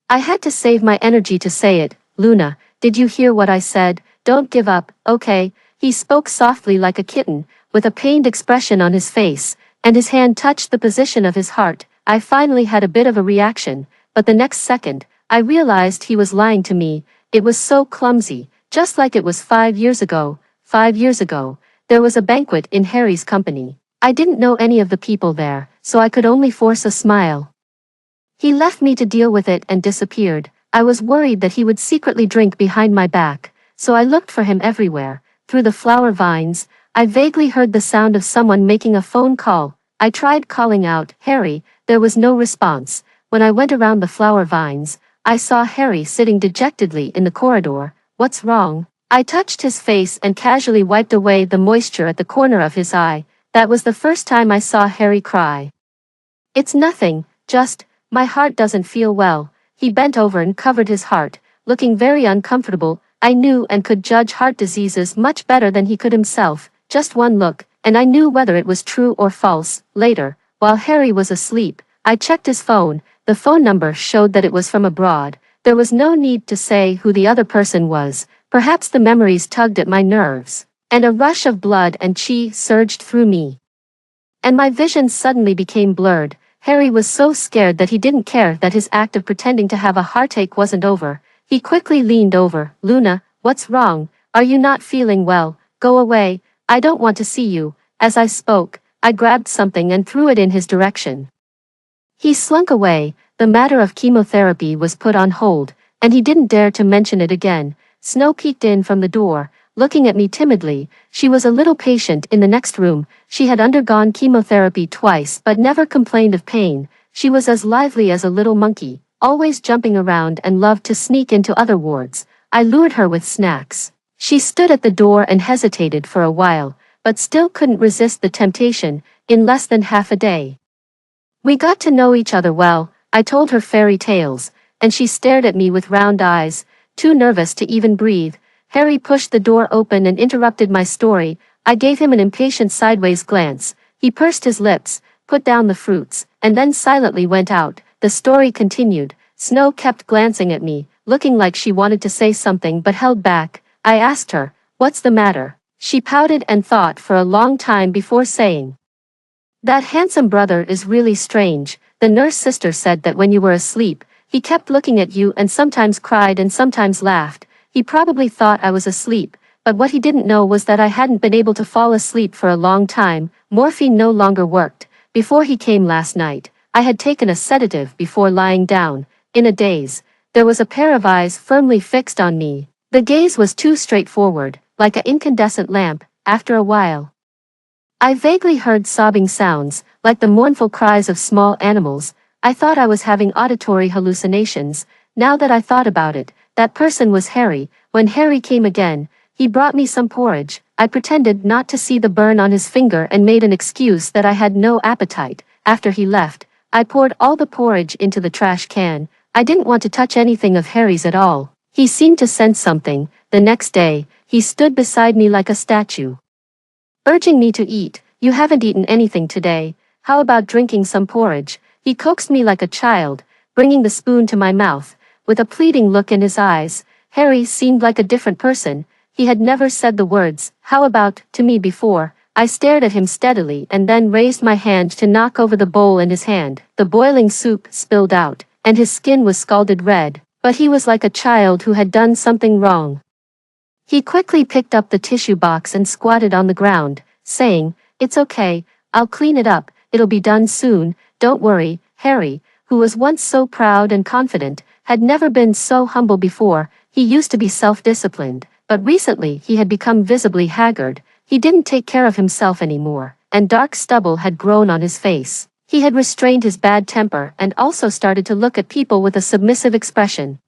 Speaker 1: I had to save my energy to say it. "Luna, did you hear what I said? Don't give up, okay?" He spoke softly like a kitten, with a pained expression on his face, and his hand touched the position of his heart. I finally had a bit of a reaction, but the next second, I realized he was lying to me. It was so clumsy, just like it was 5 years ago. 5 years ago, there was a banquet in Harry's company. I didn't know any of the people there, so I could only force a smile. He left me to deal with it and disappeared. I was worried that he would secretly drink behind my back, so I looked for him everywhere. Through the flower vines, I vaguely heard the sound of someone making a phone call. I tried calling out, "Harry," there was no response. When I went around the flower vines, I saw Harry sitting dejectedly in the corridor. "What's wrong?" I touched his face and casually wiped away the moisture at the corner of his eye. That was the first time I saw Harry cry. "It's nothing, just, my heart doesn't feel well." He bent over and covered his heart, looking very uncomfortable. I knew and could judge heart diseases much better than he could himself. Just one look, and I knew whether it was true or false. Later, while Harry was asleep, I checked his phone. The phone number showed that it was from abroad. There was no need to say who the other person was. Perhaps the memories tugged at my nerves, and a rush of blood and chi surged through me, and my vision suddenly became blurred. Harry was so scared that he didn't care that his act of pretending to have a heartache wasn't over. He quickly leaned over. "Luna, what's wrong? Are you not feeling well? Go away. I don't want to see you." As I spoke, I grabbed something and threw it in his direction. He slunk away. The matter of chemotherapy was put on hold, and he didn't dare to mention it again. Snow peeked in from the door, looking at me timidly. She was a little patient in the next room. She had undergone chemotherapy twice but never complained of pain. She was as lively as a little monkey, always jumping around and loved to sneak into other wards. I lured her with snacks. She stood at the door and hesitated for a while, but still couldn't resist the temptation. In less than half a day, we got to know each other well. I told her fairy tales, and she stared at me with round eyes. too nervous to even breathe. Harry pushed the door open and interrupted my story. I gave him an impatient sideways glance. He pursed his lips, put down the fruits, and then silently went out. The story continued. Snow kept glancing at me, looking like she wanted to say something but held back. I asked her, "What's the matter?" She pouted and thought for a long time before saying, "That handsome brother is really strange. The nurse sister said that when you were asleep, he kept looking at you and sometimes cried and sometimes laughed. He probably thought I was asleep, but what he didn't know was that I hadn't been able to fall asleep for a long time. Morphine no longer worked. Before he came last night, I had taken a sedative before lying down. In a daze, there was a pair of eyes firmly fixed on me. The gaze was too straightforward, like an incandescent lamp. After a while, I vaguely heard sobbing sounds, like the mournful cries of small animals. I thought I was having auditory hallucinations. Now that I thought about it, that person was Harry. When Harry came again, he brought me some porridge. I pretended not to see the burn on his finger and made an excuse that I had no appetite. After he left, I poured all the porridge into the trash can. I didn't want to touch anything of Harry's at all. He seemed to sense something. The next day, he stood beside me like a statue, urging me to eat. "You haven't eaten anything today. How about drinking some porridge?" He coaxed me like a child, bringing the spoon to my mouth, with a pleading look in his eyes. Harry seemed like a different person. He had never said the words, "How about," to me before. I stared at him steadily and then raised my hand to knock over the bowl in his hand. The boiling soup spilled out, and his skin was scalded red, but he was like a child who had done something wrong. He quickly picked up the tissue box and squatted on the ground, saying, "It's okay, I'll clean it up, it'll be done soon, don't worry." Harry, who was once so proud and confident, had never been so humble before. He used to be self-disciplined, but recently he had become visibly haggard. He didn't take care of himself anymore, and dark stubble had grown on his face. He had restrained his bad temper and also started to look at people with a submissive expression.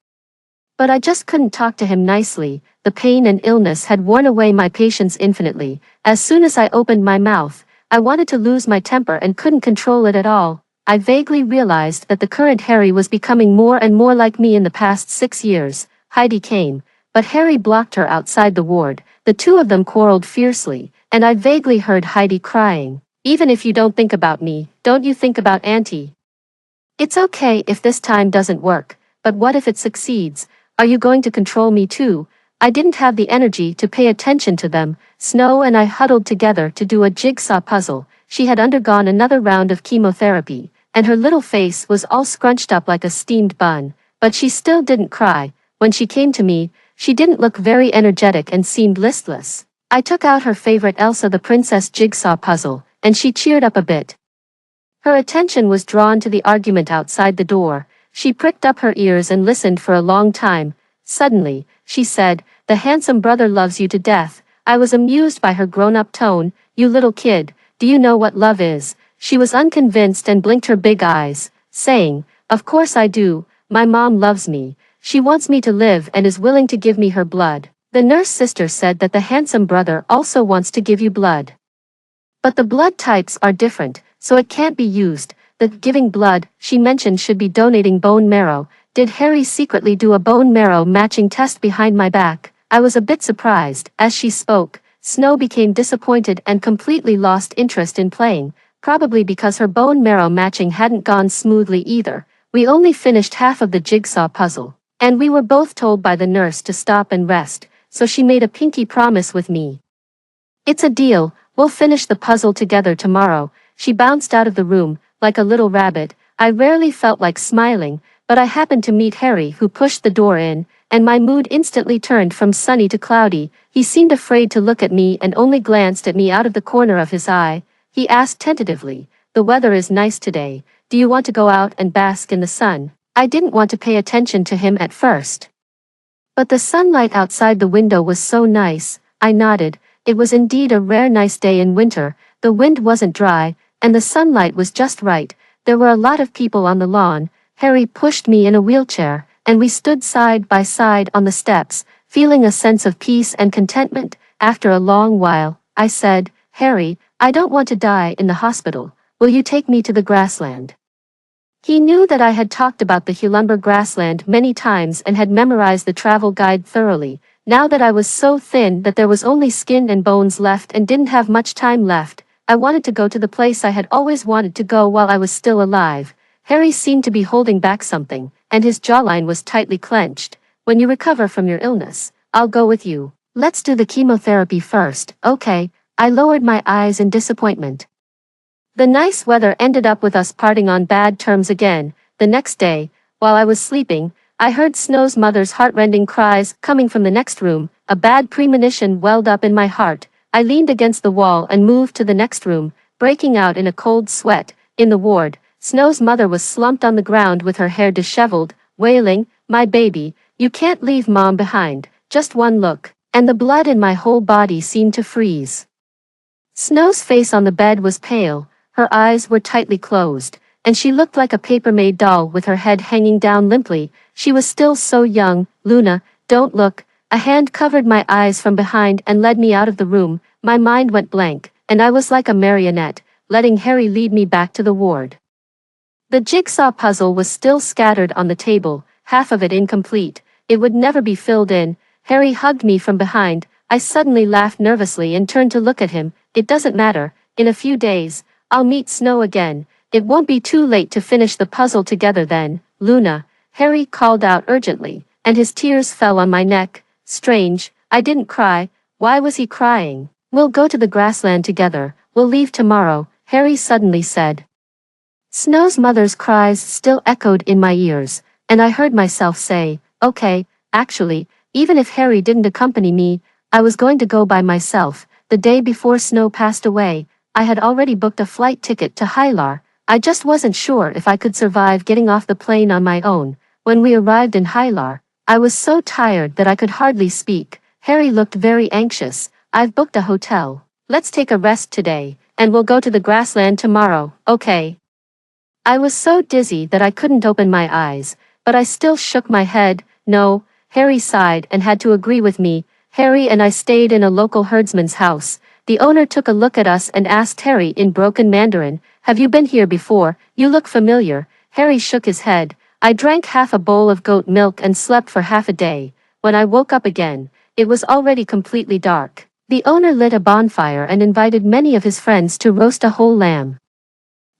Speaker 1: But I just couldn't talk to him nicely. The pain and illness had worn away my patience infinitely. As soon as I opened my mouth, I wanted to lose my temper and couldn't control it at all. I vaguely realized that the current Harry was becoming more and more like me in the past 6 years. Heidi came, but Harry blocked her outside the ward. The two of them quarreled fiercely, and I vaguely heard Heidi crying, "Even if you don't think about me, don't you think about Auntie? It's okay if this time doesn't work, but what if it succeeds? Are you going to control me too?" I didn't have the energy to pay attention to them. Snow and I huddled together to do a jigsaw puzzle. She had undergone another round of chemotherapy, and her little face was all scrunched up like a steamed bun, but she still didn't cry. When she came to me, she didn't look very energetic and seemed listless. I took out her favorite Elsa the Princess jigsaw puzzle, and she cheered up a bit. Her attention was drawn to the argument outside the door. She pricked up her ears and listened for a long time. Suddenly, she said, "The handsome brother loves you to death." I was amused by her grown-up tone. "You little kid, do you know what love is?" She was unconvinced and blinked her big eyes, saying, "Of course I do. My mom loves me. She wants me to live and is willing to give me her blood." The nurse sister said that the handsome brother also wants to give you blood. But the blood types are different, so it can't be used. The giving blood, she mentioned, should be donating bone marrow. Did Harry secretly do a bone marrow matching test behind my back? I was a bit surprised. As she spoke, Snow became disappointed and completely lost interest in playing, probably because her bone marrow matching hadn't gone smoothly either. We only finished half of the jigsaw puzzle, and we were both told by the nurse to stop and rest, so she made a pinky promise with me. "It's a deal, we'll finish the puzzle together tomorrow." She bounced out of the room, like a little rabbit. I rarely felt like smiling, but I happened to meet Harry, who pushed the door in, and my mood instantly turned from sunny to cloudy. He seemed afraid to look at me and only glanced at me out of the corner of his eye. He asked tentatively, "The weather is nice today. Do you want to go out and bask in the sun?" I didn't want to pay attention to him at first, but the sunlight outside the window was so nice. I nodded. It was indeed a rare nice day in winter. The wind wasn't dry, and the sunlight was just right. There were a lot of people on the lawn. Harry pushed me in a wheelchair, and we stood side by side on the steps, feeling a sense of peace and contentment. After a long while, I said, "Harry, I don't want to die in the hospital. Will you take me to the grassland?" He knew that I had talked about the Hulumber grassland many times and had memorized the travel guide thoroughly. Now that I was so thin that there was only skin and bones left and didn't have much time left, I wanted to go to the place I had always wanted to go while I was still alive. Harry seemed to be holding back something, and his jawline was tightly clenched. When you recover from your illness, I'll go with you. Let's do the chemotherapy first, okay? I lowered my eyes in disappointment. The nice weather ended up with us parting on bad terms again. The next day, while I was sleeping, I heard Snow's mother's heartrending cries coming from the next room. A bad premonition welled up in my heart. I leaned against the wall and moved to the next room, breaking out in a cold sweat. In the ward, Snow's mother was slumped on the ground with her hair disheveled, wailing, "My baby, you can't leave Mom behind." Just one look, and the blood in my whole body seemed to freeze. Snow's face on the bed was pale. Her eyes were tightly closed, and she looked like a paper-made doll with her head hanging down limply. She was still so young. "Luna, don't look." A hand covered my eyes from behind and led me out of the room. My mind went blank, and I was like a marionette, letting Harry lead me back to the ward. The jigsaw puzzle was still scattered on the table, half of it incomplete. It would never be filled in. Harry hugged me from behind. I suddenly laughed nervously and turned to look at him. "It doesn't matter. In a few days, I'll meet Snow again. It won't be too late to finish the puzzle together then." "Luna," Harry called out urgently, and his tears fell on my neck. Strange, I didn't cry. Why was he crying? "We'll go to the grassland together. We'll leave tomorrow," Harry suddenly said. Snow's mother's cries still echoed in my ears, and I heard myself say, "Okay." Actually, even if Harry didn't accompany me, I was going to go by myself. The day before Snow passed away, I had already booked a flight ticket to Hylar. I just wasn't sure if I could survive getting off the plane on my own. When we arrived in Hylar, I was so tired that I could hardly speak. Harry looked very anxious. "I've booked a hotel. Let's take a rest today, and we'll go to the grassland tomorrow, okay?" I was so dizzy that I couldn't open my eyes, but I still shook my head. "No." Harry sighed and had to agree with me. Harry and I stayed in a local herdsman's house. The owner took a look at us and asked Harry in broken Mandarin, "Have you been here before? You look familiar." Harry shook his head. I drank half a bowl of goat milk and slept for half a day. When I woke up again, it was already completely dark. The owner lit a bonfire and invited many of his friends to roast a whole lamb.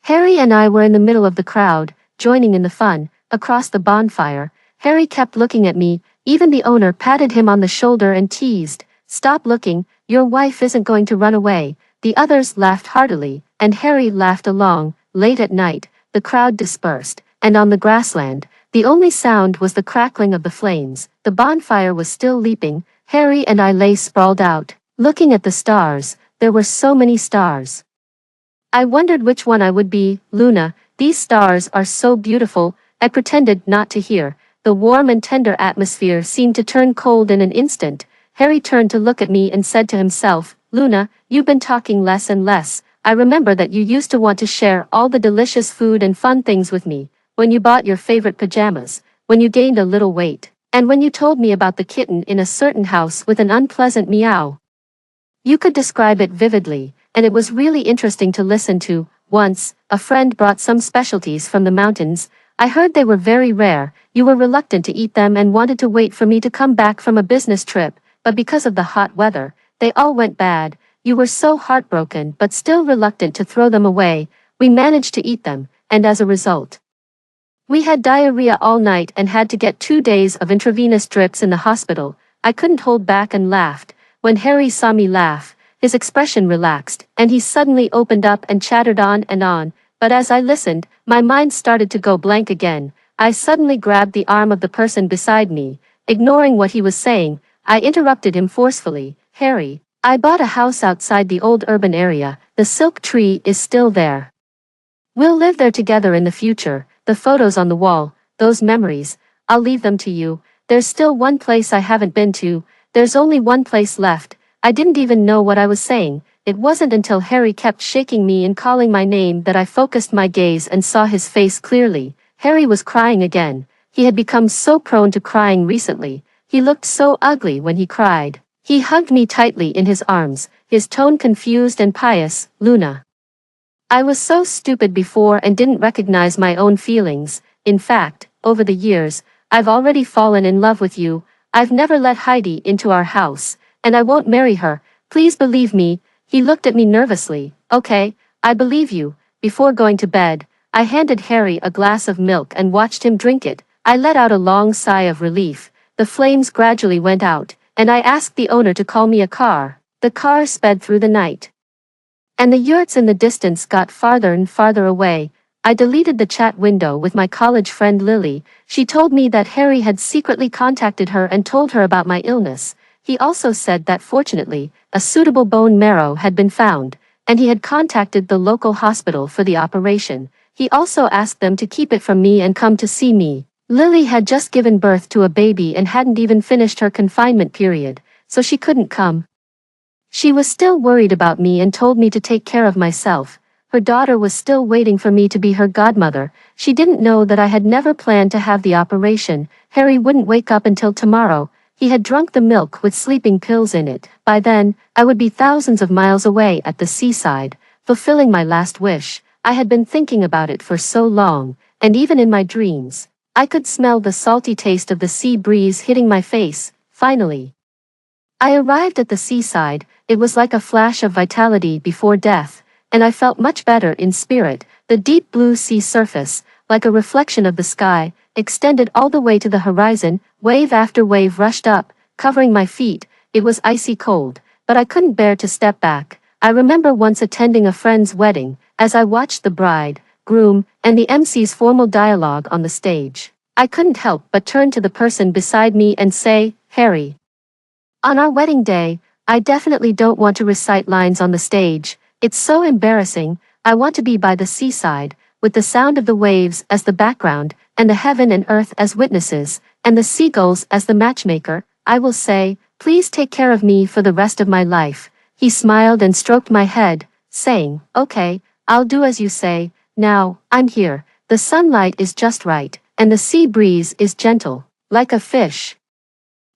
Speaker 1: Harry and I were in the middle of the crowd, joining in the fun. Across the bonfire, Harry kept looking at me. Even the owner patted him on the shoulder and teased, "Stop looking, your wife isn't going to run away." The others laughed heartily, and Harry laughed along. Late at night, the crowd dispersed, and on the grassland, the only sound was the crackling of the flames. The bonfire was still leaping. Harry and I lay sprawled out, looking at the stars. There were so many stars. I wondered which one I would be. "Luna, these stars are so beautiful." I pretended not to hear. The warm and tender atmosphere seemed to turn cold in an instant. Harry turned to look at me and said to himself, "Luna, you've been talking less and less. I remember that you used to want to share all the delicious food and fun things with me. When you bought your favorite pajamas, when you gained a little weight, and when you told me about the kitten in a certain house with an unpleasant meow. You could describe it vividly, and it was really interesting to listen to." Once, a friend brought some specialties from the mountains. I heard they were very rare. You were reluctant to eat them and wanted to wait for me to come back from a business trip, but because of the hot weather, they all went bad. You were so heartbroken but still reluctant to throw them away. We managed to eat them, and as a result, we had diarrhea all night and had to get 2 days of intravenous drips in the hospital. I couldn't hold back and laughed. When Harry saw me laugh, his expression relaxed, and he suddenly opened up and chattered on and on. But as I listened, my mind started to go blank again. I suddenly grabbed the arm of the person beside me. Ignoring what he was saying, I interrupted him forcefully. "Harry, I bought a house outside the old urban area. The silk tree is still there. We'll live there together in the future. The photos on the wall, those memories, I'll leave them to you. There's still one place I haven't been to. There's only one place left." I didn't even know what I was saying. It wasn't until Harry kept shaking me and calling my name that I focused my gaze and saw his face clearly. Harry was crying again. He had become so prone to crying recently. He looked so ugly when he cried. He hugged me tightly in his arms, his tone confused and pious. "Luna, I was so stupid before and didn't recognize my own feelings. In fact, over the years, I've already fallen in love with you. I've never let Heidi into our house, and I won't marry her. Please believe me." He looked at me nervously. "Okay, I believe you." Before going to bed, I handed Harry a glass of milk and watched him drink it. I let out a long sigh of relief. The flames gradually went out, and I asked the owner to call me a car. The car sped through the night, and the yurts in the distance got farther and farther away. I deleted the chat window with my college friend Lily. She told me that Harry had secretly contacted her and told her about my illness. He also said that fortunately, a suitable bone marrow had been found, and he had contacted the local hospital for the operation. He also asked them to keep it from me and come to see me. Lily had just given birth to a baby and hadn't even finished her confinement period, so she couldn't come. She was still worried about me and told me to take care of myself. Her daughter was still waiting for me to be her godmother. She didn't know that I had never planned to have the operation. Harry wouldn't wake up until tomorrow. He had drunk the milk with sleeping pills in it. By then, I would be thousands of miles away at the seaside, fulfilling my last wish. I had been thinking about it for so long, and even in my dreams, I could smell the salty taste of the sea breeze hitting my face. Finally, I arrived at the seaside. It was like a flash of vitality before death, and I felt much better in spirit. The deep blue sea surface, like a reflection of the sky, extended all the way to the horizon. Wave after wave rushed up, covering my feet. It was icy cold, but I couldn't bear to step back. I remember once attending a friend's wedding. As I watched the bride, groom, and the MC's formal dialogue on the stage, I couldn't help but turn to the person beside me and say, "Harry, on our wedding day, I definitely don't want to recite lines on the stage. It's so embarrassing. I want to be by the seaside, with the sound of the waves as the background, and the heaven and earth as witnesses, and the seagulls as the matchmaker. I will say, please take care of me for the rest of my life." He smiled and stroked my head, saying, "Okay, I'll do as you say. Now, I'm here. The sunlight is just right, and the sea breeze is gentle, like a fish."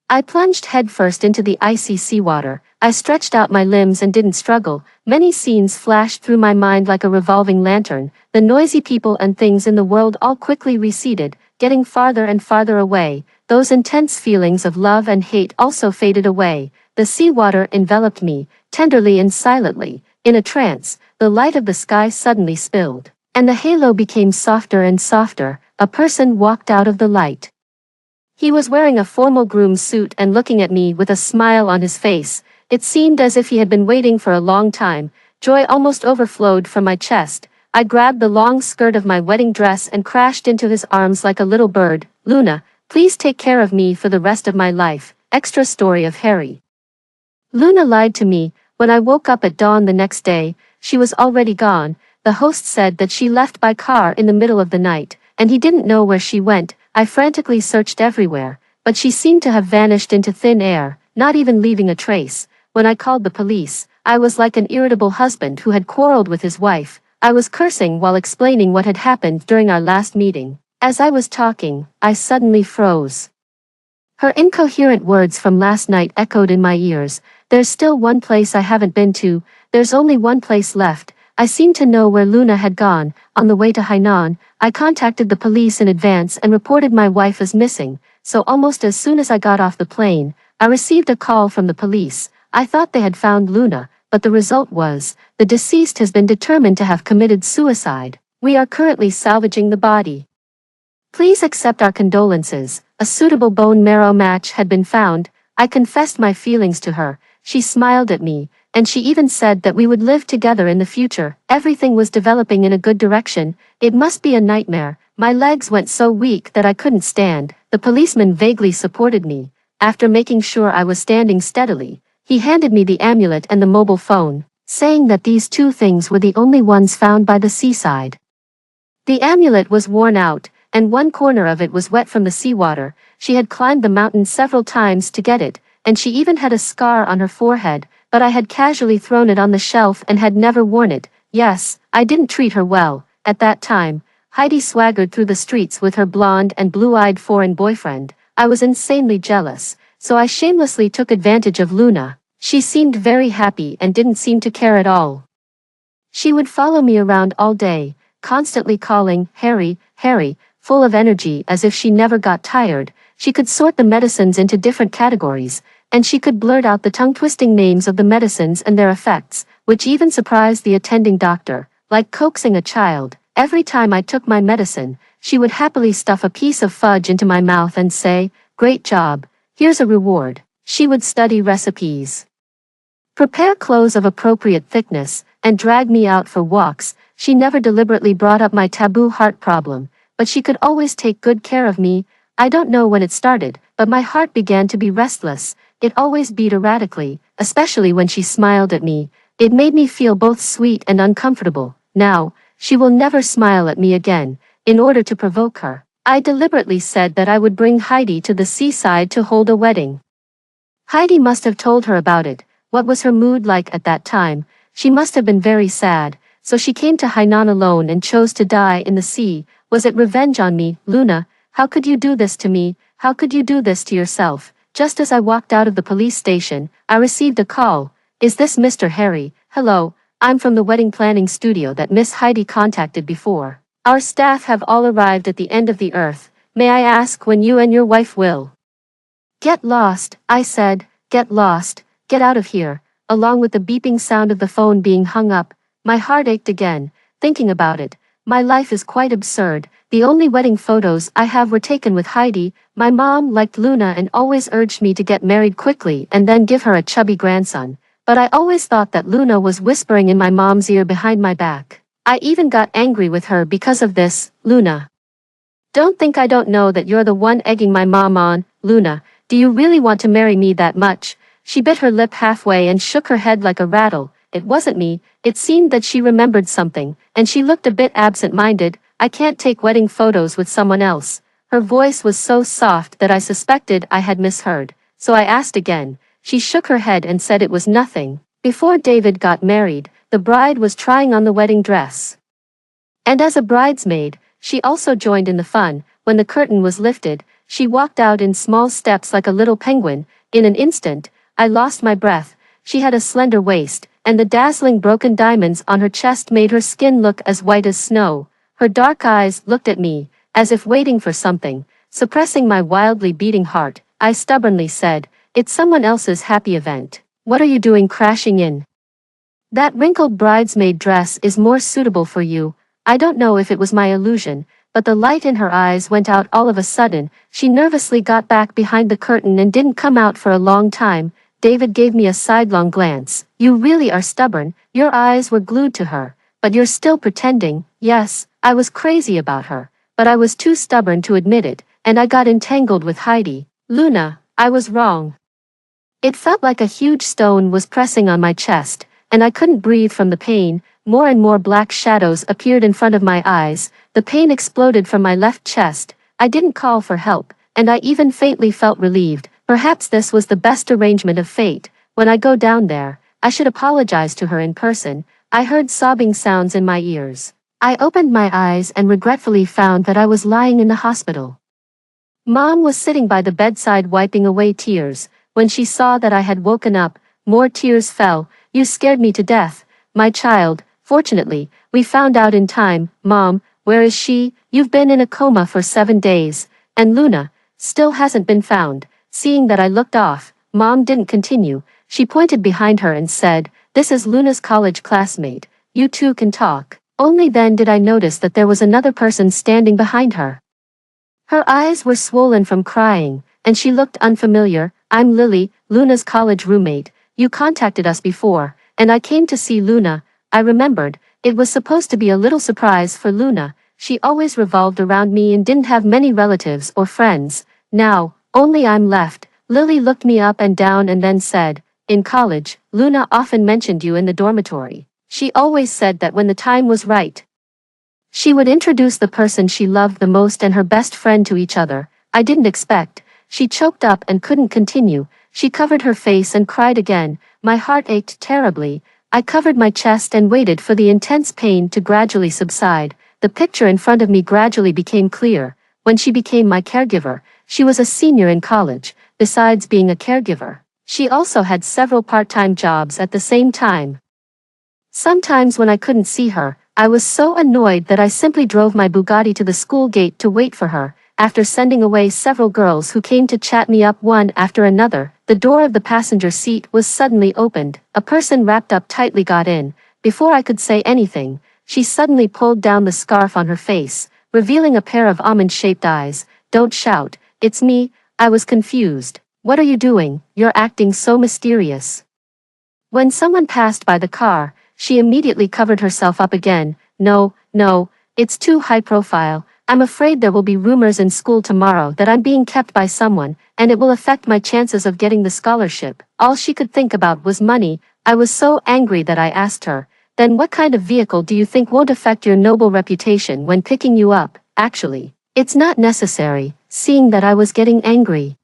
Speaker 1: I plunged headfirst into the icy seawater. I stretched out my limbs and didn't struggle. Many scenes flashed through my mind like a revolving lantern. The noisy people and things in the world all quickly receded, getting farther and farther away. Those intense feelings of love and hate also faded away. The seawater enveloped me, tenderly and silently. In a trance, the light of the sky suddenly spilled, and the halo became softer and softer. A person walked out of the light. He was wearing a formal groom's suit and looking at me with a smile on his face. It seemed as if he had been waiting for a long time. Joy almost overflowed from my chest. I grabbed the long skirt of my wedding dress and crashed into his arms like a little bird. "Luna, please take care of me for the rest of my life." Extra story of Harry. Luna lied to me. When I woke up at dawn the next day, she was already gone. The host said that she left by car in the middle of the night, and he didn't know where she went. I frantically searched everywhere, but she seemed to have vanished into thin air, not even leaving a trace. When I called the police, I was like an irritable husband who had quarreled with his wife. I was cursing while explaining what had happened during our last meeting. As I was talking, I suddenly froze. Her incoherent words from last night echoed in my ears. "There's still one place I haven't been to. There's only one place left." I seemed to know where Luna had gone. On the way to Hainan, I contacted the police in advance and reported my wife as missing. So almost as soon as I got off the plane, I received a call from the police. I thought they had found Luna, but the result was, the deceased has been determined to have committed suicide. We are currently salvaging the body. Please accept our condolences. A suitable bone marrow match had been found. I confessed my feelings to her. She smiled at me, and she even said that we would live together in the future. Everything was developing in a good direction. It must be a nightmare. My legs went so weak that I couldn't stand. The policeman vaguely supported me. After making sure I was standing steadily, he handed me the amulet and the mobile phone, saying that these two things were the only ones found by the seaside. The amulet was worn out, and one corner of it was wet from the seawater. She had climbed the mountain several times to get it, and she even had a scar on her forehead, but I had casually thrown it on the shelf and had never worn it. Yes, I didn't treat her well. At that time, Heidi swaggered through the streets with her blonde and blue-eyed foreign boyfriend. I was insanely jealous, so I shamelessly took advantage of Luna. She seemed very happy and didn't seem to care at all. She would follow me around all day, constantly calling, Harry, Harry, full of energy as if she never got tired. She could sort the medicines into different categories, and she could blurt out the tongue-twisting names of the medicines and their effects, which even surprised the attending doctor, like coaxing a child. Every time I took my medicine, she would happily stuff a piece of fudge into my mouth and say, "Great job, here's a reward." She would study recipes, prepare clothes of appropriate thickness, and drag me out for walks. She never deliberately brought up my taboo heart problem, but she could always take good care of me. I don't know when it started, but my heart began to be restless. It always beat erratically, especially when she smiled at me. It made me feel both sweet and uncomfortable. Now, she will never smile at me again. In order to provoke her, I deliberately said that I would bring Heidi to the seaside to hold a wedding. Heidi must have told her about it. What was her mood like at that time? She must have been very sad, so she came to Hainan alone and chose to die in the sea. Was it revenge on me? Luna, how could you do this to me? How could you do this to yourself? Just as I walked out of the police station, I received a call. Is this Mr. Harry? Hello, I'm from the wedding planning studio that Miss Heidi contacted before. Our staff have all arrived at the end of the earth. May I ask when you and your wife will get lost? I said, get lost, get out of here. Along with the beeping sound of the phone being hung up, my heart ached again, thinking about it. My life is quite absurd. The only wedding photos I have were taken with Heidi. My mom liked Luna and always urged me to get married quickly and then give her a chubby grandson. But I always thought that Luna was whispering in my mom's ear behind my back. I even got angry with her because of this. Luna, don't think I don't know that you're the one egging my mom on. Luna, do you really want to marry me that much? She bit her lip halfway and shook her head like a rattle. It wasn't me. It seemed that she remembered something, and she looked a bit absent-minded. I can't take wedding photos with someone else. Her voice was so soft that I suspected I had misheard, so I asked again. She shook her head and said it was nothing. Before David got married, the bride was trying on the wedding dress. And as a bridesmaid, she also joined in the fun. When the curtain was lifted, she walked out in small steps like a little penguin. In an instant, I lost my breath. She had a slender waist, and the dazzling broken diamonds on her chest made her skin look as white as snow. Her dark eyes looked at me, as if waiting for something. Suppressing my wildly beating heart, I stubbornly said, "It's someone else's happy event. What are you doing crashing in? That wrinkled bridesmaid dress is more suitable for you." I don't know if it was my illusion, but the light in her eyes went out all of a sudden. She nervously got back behind the curtain and didn't come out for a long time. David gave me a sidelong glance. You really are stubborn. Your eyes were glued to her, but you're still pretending. Yes, I was crazy about her, but I was too stubborn to admit it, and I got entangled with Heidi. Luna, I was wrong. It felt like a huge stone was pressing on my chest, and I couldn't breathe from the pain. More and more black shadows appeared in front of my eyes. The pain exploded from my left chest. I didn't call for help, and I even faintly felt relieved. Perhaps this was the best arrangement of fate. When I go down there, I should apologize to her in person. I heard sobbing sounds in my ears. I opened my eyes and regretfully found that I was lying in the hospital. Mom was sitting by the bedside wiping away tears. When she saw that I had woken up, more tears fell. You scared me to death, my child. Fortunately, we found out in time. Mom, where is she? You've been in a coma for 7 days. And Luna still hasn't been found. Seeing that I looked off, Mom didn't continue. She pointed behind her and said, "This is Luna's college classmate. You two can talk." Only then did I notice that there was another person standing behind her. Her eyes were swollen from crying, and she looked unfamiliar. "I'm Lily, Luna's college roommate. You contacted us before, and I came to see Luna." I remembered, it was supposed to be a little surprise for Luna. She always revolved around me and didn't have many relatives or friends. Now, only I'm left. Lily looked me up and down and then said, "In college, Luna often mentioned you in the dormitory. She always said that when the time was right, she would introduce the person she loved the most and her best friend to each other." I didn't expect. She choked up and couldn't continue. She covered her face and cried again. My heart ached terribly. I covered my chest and waited for the intense pain to gradually subside. The picture in front of me gradually became clear. When she became my caregiver, she was a senior in college. Besides being a caregiver, she also had several part-time jobs at the same time. Sometimes when I couldn't see her, I was so annoyed that I simply drove my Bugatti to the school gate to wait for her. After sending away several girls who came to chat me up one after another, the door of the passenger seat was suddenly opened. A person wrapped up tightly got in. Before I could say anything, she suddenly pulled down the scarf on her face, revealing a pair of almond-shaped eyes. "Don't shout, it's me." I was confused. "What are you doing? You're acting so mysterious." When someone passed by the car, she immediately covered herself up again. "No, no, it's too high profile. I'm afraid there will be rumors in school tomorrow that I'm being kept by someone, and it will affect my chances of getting the scholarship." All she could think about was money. I was so angry that I asked her, "Then what kind of vehicle do you think won't affect your noble reputation when picking you up?" "Actually, it's not necessary," seeing that I was getting angry.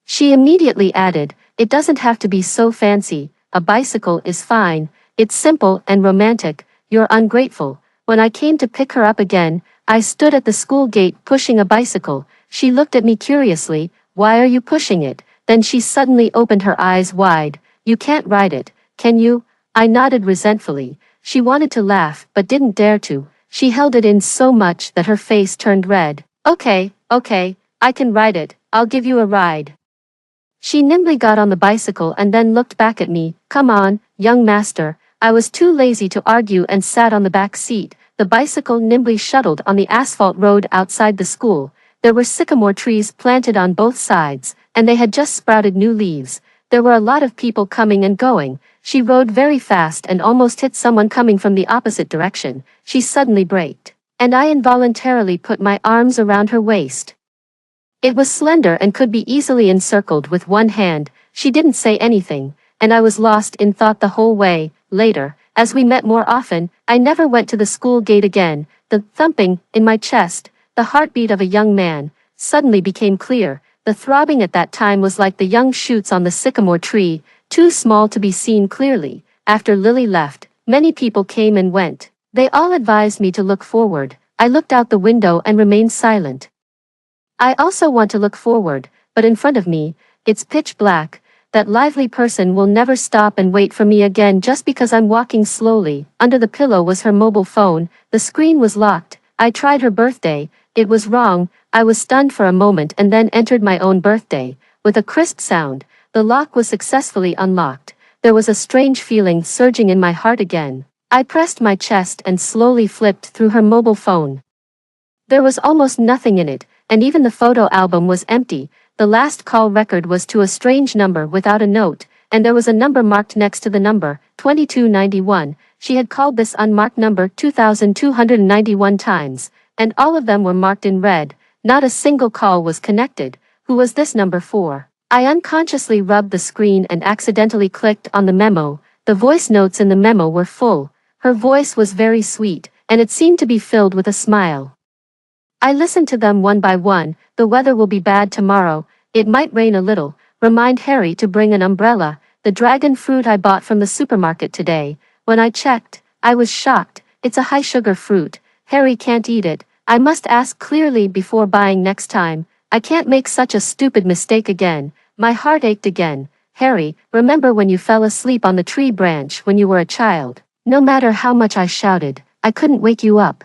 Speaker 1: She immediately added, "It doesn't have to be so fancy. A bicycle is fine. It's simple and romantic." "You're ungrateful." When I came to pick her up again, I stood at the school gate pushing a bicycle. She looked at me curiously. "Why are you pushing it?" Then she suddenly opened her eyes wide. "You can't ride it, can you?" I nodded resentfully. She wanted to laugh but didn't dare to. She held it in so much that her face turned red. Okay, I can ride it. I'll give you a ride." She nimbly got on the bicycle and then looked back at me. "Come on, young master." I was too lazy to argue and sat on the back seat. The bicycle nimbly shuttled on the asphalt road outside the school. There were sycamore trees planted on both sides, and they had just sprouted new leaves. There were a lot of people coming and going. She rode very fast and almost hit someone coming from the opposite direction. She suddenly braked, and I involuntarily put my arms around her waist. It was slender and could be easily encircled with one hand. She didn't say anything, and I was lost in thought the whole way. Later, as we met more often, I never went to the school gate again. The thumping in my chest, the heartbeat of a young man, suddenly became clear. The throbbing at that time was like the young shoots on the sycamore tree, too small to be seen clearly. After Lily left, many people came and went. They all advised me to look forward. I looked out the window and remained silent. I also want to look forward, but in front of me, it's pitch black. That lively person will never stop and wait for me again just because I'm walking slowly. Under the pillow was her mobile phone. The screen was locked. I tried her birthday. It was wrong. I was stunned for a moment and then entered my own birthday. With a crisp sound, the lock was successfully unlocked. There was a strange feeling surging in my heart again. I pressed my chest and slowly flipped through her mobile phone. There was almost nothing in it, and even the photo album was empty. The last call record was to a strange number without a note, and there was a number marked next to the number, 2291. She had called this unmarked number 2,291 times, and all of them were marked in red. Not a single call was connected. Who was this number for? I unconsciously rubbed the screen and accidentally clicked on the memo. The voice notes in the memo were full. Her voice was very sweet, and it seemed to be filled with a smile. I listened to them one by one. "The weather will be bad tomorrow. It might rain a little. Remind Harry to bring an umbrella." The dragon fruit I bought from the supermarket today. When I checked, I was shocked. It's a high-sugar fruit. Harry can't eat it. I must ask clearly before buying next time. I can't make such a stupid mistake again. My heart ached again. "Harry, remember when you fell asleep on the tree branch when you were a child? No matter how much I shouted, I couldn't wake you up."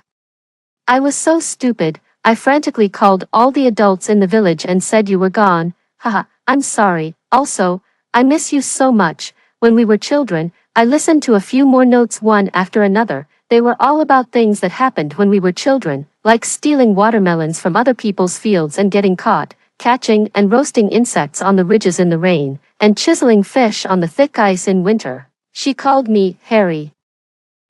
Speaker 1: I was so stupid. I frantically called all the adults in the village and said you were gone. Haha, I'm sorry. Also, I miss you so much. When we were children, I listened to a few more notes one after another. They were all about things that happened when we were children, like stealing watermelons from other people's fields and getting caught, catching and roasting insects on the ridges in the rain, and chiseling fish on the thick ice in winter. She called me Harry.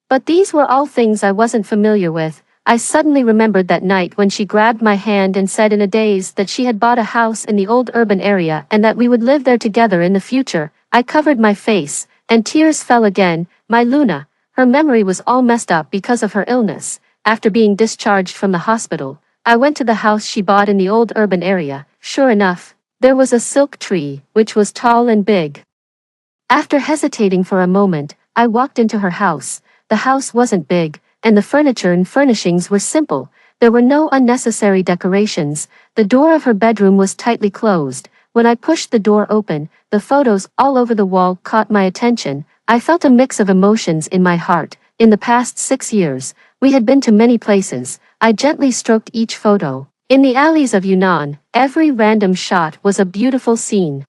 Speaker 1: But these were all things I wasn't familiar with. I suddenly remembered that night when she grabbed my hand and said in a daze that she had bought a house in the old urban area and that we would live there together in the future. I covered my face, and tears fell again. My Luna. Her memory was all messed up because of her illness. After being discharged from the hospital, I went to the house she bought in the old urban area. Sure enough, there was a silk tree, which was tall and big. After hesitating for a moment, I walked into her house. The house wasn't big, and the furniture and furnishings were simple. There were no unnecessary decorations. The door of her bedroom was tightly closed. When I pushed the door open, the photos all over the wall caught my attention. I felt a mix of emotions in my heart. In the past 6 years, we had been to many places. I gently stroked each photo. In the alleys of Yunnan, every random shot was a beautiful scene.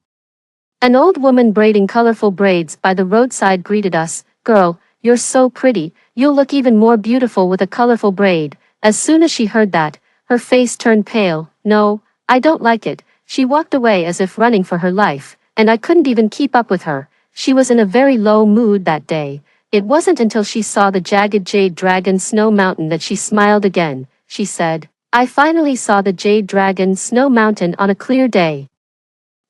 Speaker 1: An old woman braiding colorful braids by the roadside greeted us. "Girl, you're so pretty, you'll look even more beautiful with a colorful braid." As soon as she heard that, her face turned pale. "No, I don't like it." She walked away as if running for her life, and I couldn't even keep up with her. She was in a very low mood that day. It wasn't until she saw the jagged jade dragon snow mountain that she smiled again. She said, "I finally saw the jade dragon snow mountain on a clear day."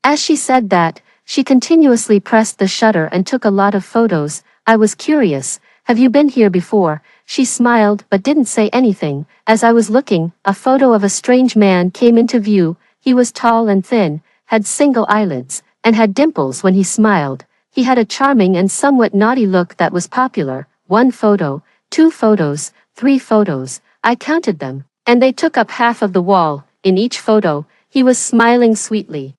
Speaker 1: As she said that, she continuously pressed the shutter and took a lot of photos. I was curious. "Have you been here before?" She smiled but didn't say anything. As I was looking, a photo of a strange man came into view. He was tall and thin, had single eyelids, and had dimples when he smiled. He had a charming and somewhat naughty look that was popular. 1 photo, 2 photos, 3 photos. I counted them, and they took up half of the wall. In each photo, he was smiling sweetly,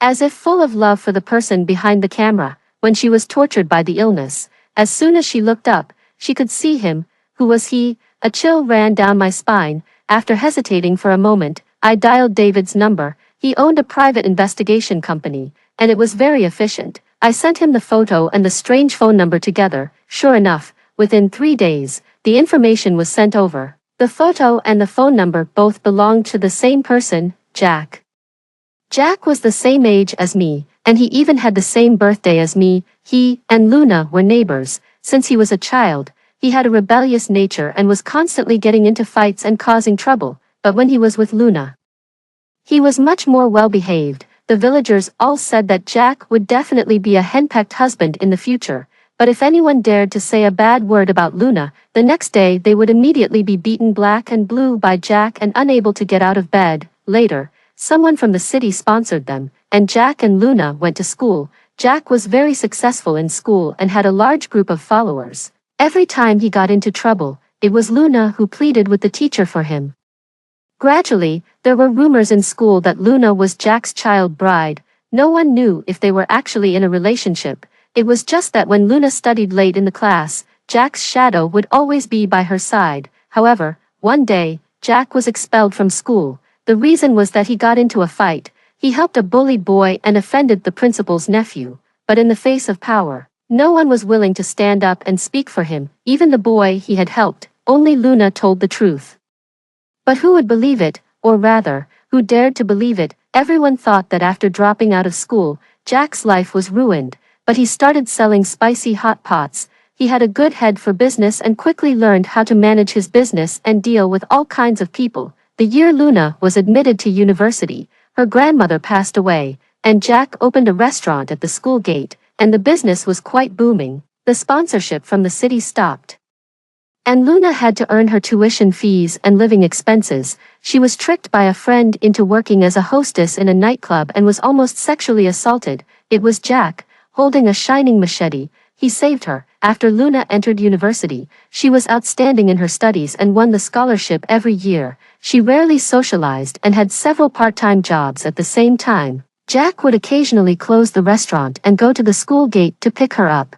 Speaker 1: as if full of love for the person behind the camera. When she was tortured by the illness, as soon as she looked up, she could see him. Who was he? A chill ran down my spine. After hesitating for a moment, I dialed David's number. He owned a private investigation company, and it was very efficient. I sent him the photo and the strange phone number together. Sure enough, within 3 days, the information was sent over. The photo and the phone number both belonged to the same person, Jack. Jack was the same age as me, and he even had the same birthday as me. He and Luna were neighbors. Since he was a child, he had a rebellious nature and was constantly getting into fights and causing trouble, but when he was with Luna, he was much more well-behaved. The villagers all said that Jack would definitely be a henpecked husband in the future, but if anyone dared to say a bad word about Luna, the next day they would immediately be beaten black and blue by Jack and unable to get out of bed. Later, someone from the city sponsored them, and Jack and Luna went to school. Jack was very successful in school and had a large group of followers. Every time he got into trouble, it was Luna who pleaded with the teacher for him. Gradually, there were rumors in school that Luna was Jack's child bride. No one knew if they were actually in a relationship. It was just that when Luna studied late in the class, Jack's shadow would always be by her side. However, one day, Jack was expelled from school. The reason was that he got into a fight. He helped a bullied boy and offended the principal's nephew. But in the face of power, no one was willing to stand up and speak for him, even the boy he had helped. Only Luna told the truth. But who would believe it, or rather, who dared to believe it? Everyone thought that after dropping out of school, Jack's life was ruined, but he started selling spicy hot pots. He had a good head for business and quickly learned how to manage his business and deal with all kinds of people. The year Luna was admitted to university, her grandmother passed away, and Jack opened a restaurant at the school gate, and the business was quite booming. The sponsorship from the city stopped, and Luna had to earn her tuition fees and living expenses. She was tricked by a friend into working as a hostess in a nightclub and was almost sexually assaulted. It was Jack, holding a shining machete. He saved her. After Luna entered university, she was outstanding in her studies and won the scholarship every year. She rarely socialized and had several part-time jobs at the same time. Jack would occasionally close the restaurant and go to the school gate to pick her up.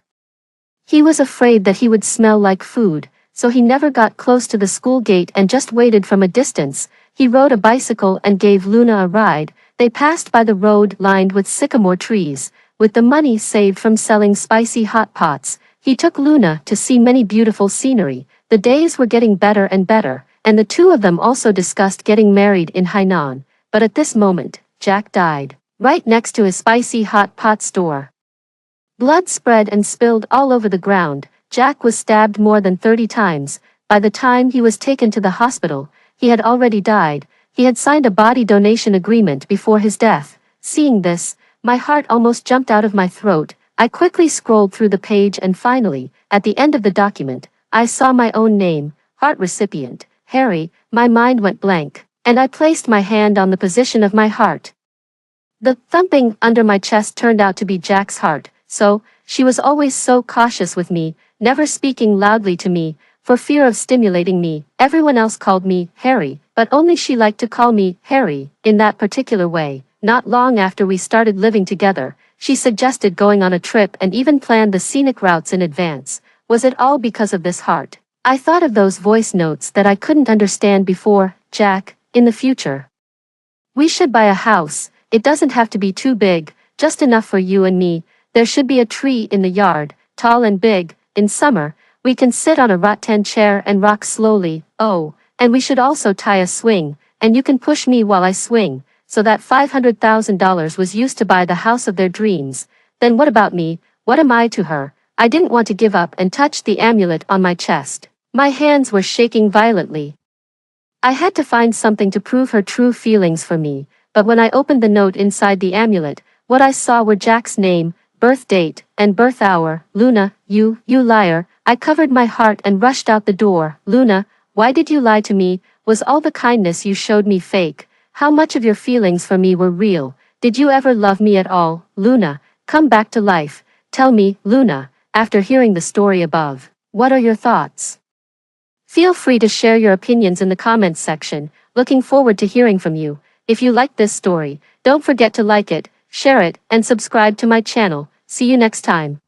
Speaker 1: He was afraid that he would smell like food, so he never got close to the school gate and just waited from a distance. He rode a bicycle and gave Luna a ride. They passed by the road lined with sycamore trees. With the money saved from selling spicy hot pots, he took Luna to see many beautiful scenery. The days were getting better and better, and the two of them also discussed getting married in Hainan. But at this moment, Jack died, right next to his spicy hot pot store. Blood spread and spilled all over the ground. Jack was stabbed more than 30 times. By the time he was taken to the hospital, he had already died. He had signed a body donation agreement before his death. Seeing this, my heart almost jumped out of my throat. I quickly scrolled through the page and finally, at the end of the document, I saw my own name, heart recipient, Harry. My mind went blank, and I placed my hand on the position of my heart. The thumping under my chest turned out to be Jack's heart. So, she was always so cautious with me, never speaking loudly to me, for fear of stimulating me. Everyone else called me Harry, but only she liked to call me Harry, in that particular way. Not long after we started living together, She suggested going on a trip and even planned the scenic routes in advance. Was it all because of this heart? I thought of those voice notes that I couldn't understand before. Jack, in the future, we should buy a house. It doesn't have to be too big, just enough for you and me. There should be a tree in the yard, tall and big. In summer, we can sit on a rattan chair and rock slowly. Oh, and we should also tie a swing, and you can push me while I swing. So that $500,000 was used to buy the house of their dreams. Then what about me? What am I to her? I didn't want to give up and touch the amulet on my chest. My hands were shaking violently. I had to find something to prove her true feelings for me, but when I opened the note inside the amulet, what I saw were Jack's name, birth date, and birth hour. Luna, you liar. I covered my heart and rushed out the door. Luna, why did you lie to me? Was all the kindness you showed me fake? How much of your feelings for me were real? Did you ever love me at all? Luna, come back to life. Tell me, Luna, after hearing the story above, what are your thoughts? Feel free to share your opinions in the comments section. Looking forward to hearing from you. If you liked this story, don't forget to like it, share it, and subscribe to my channel. See you next time.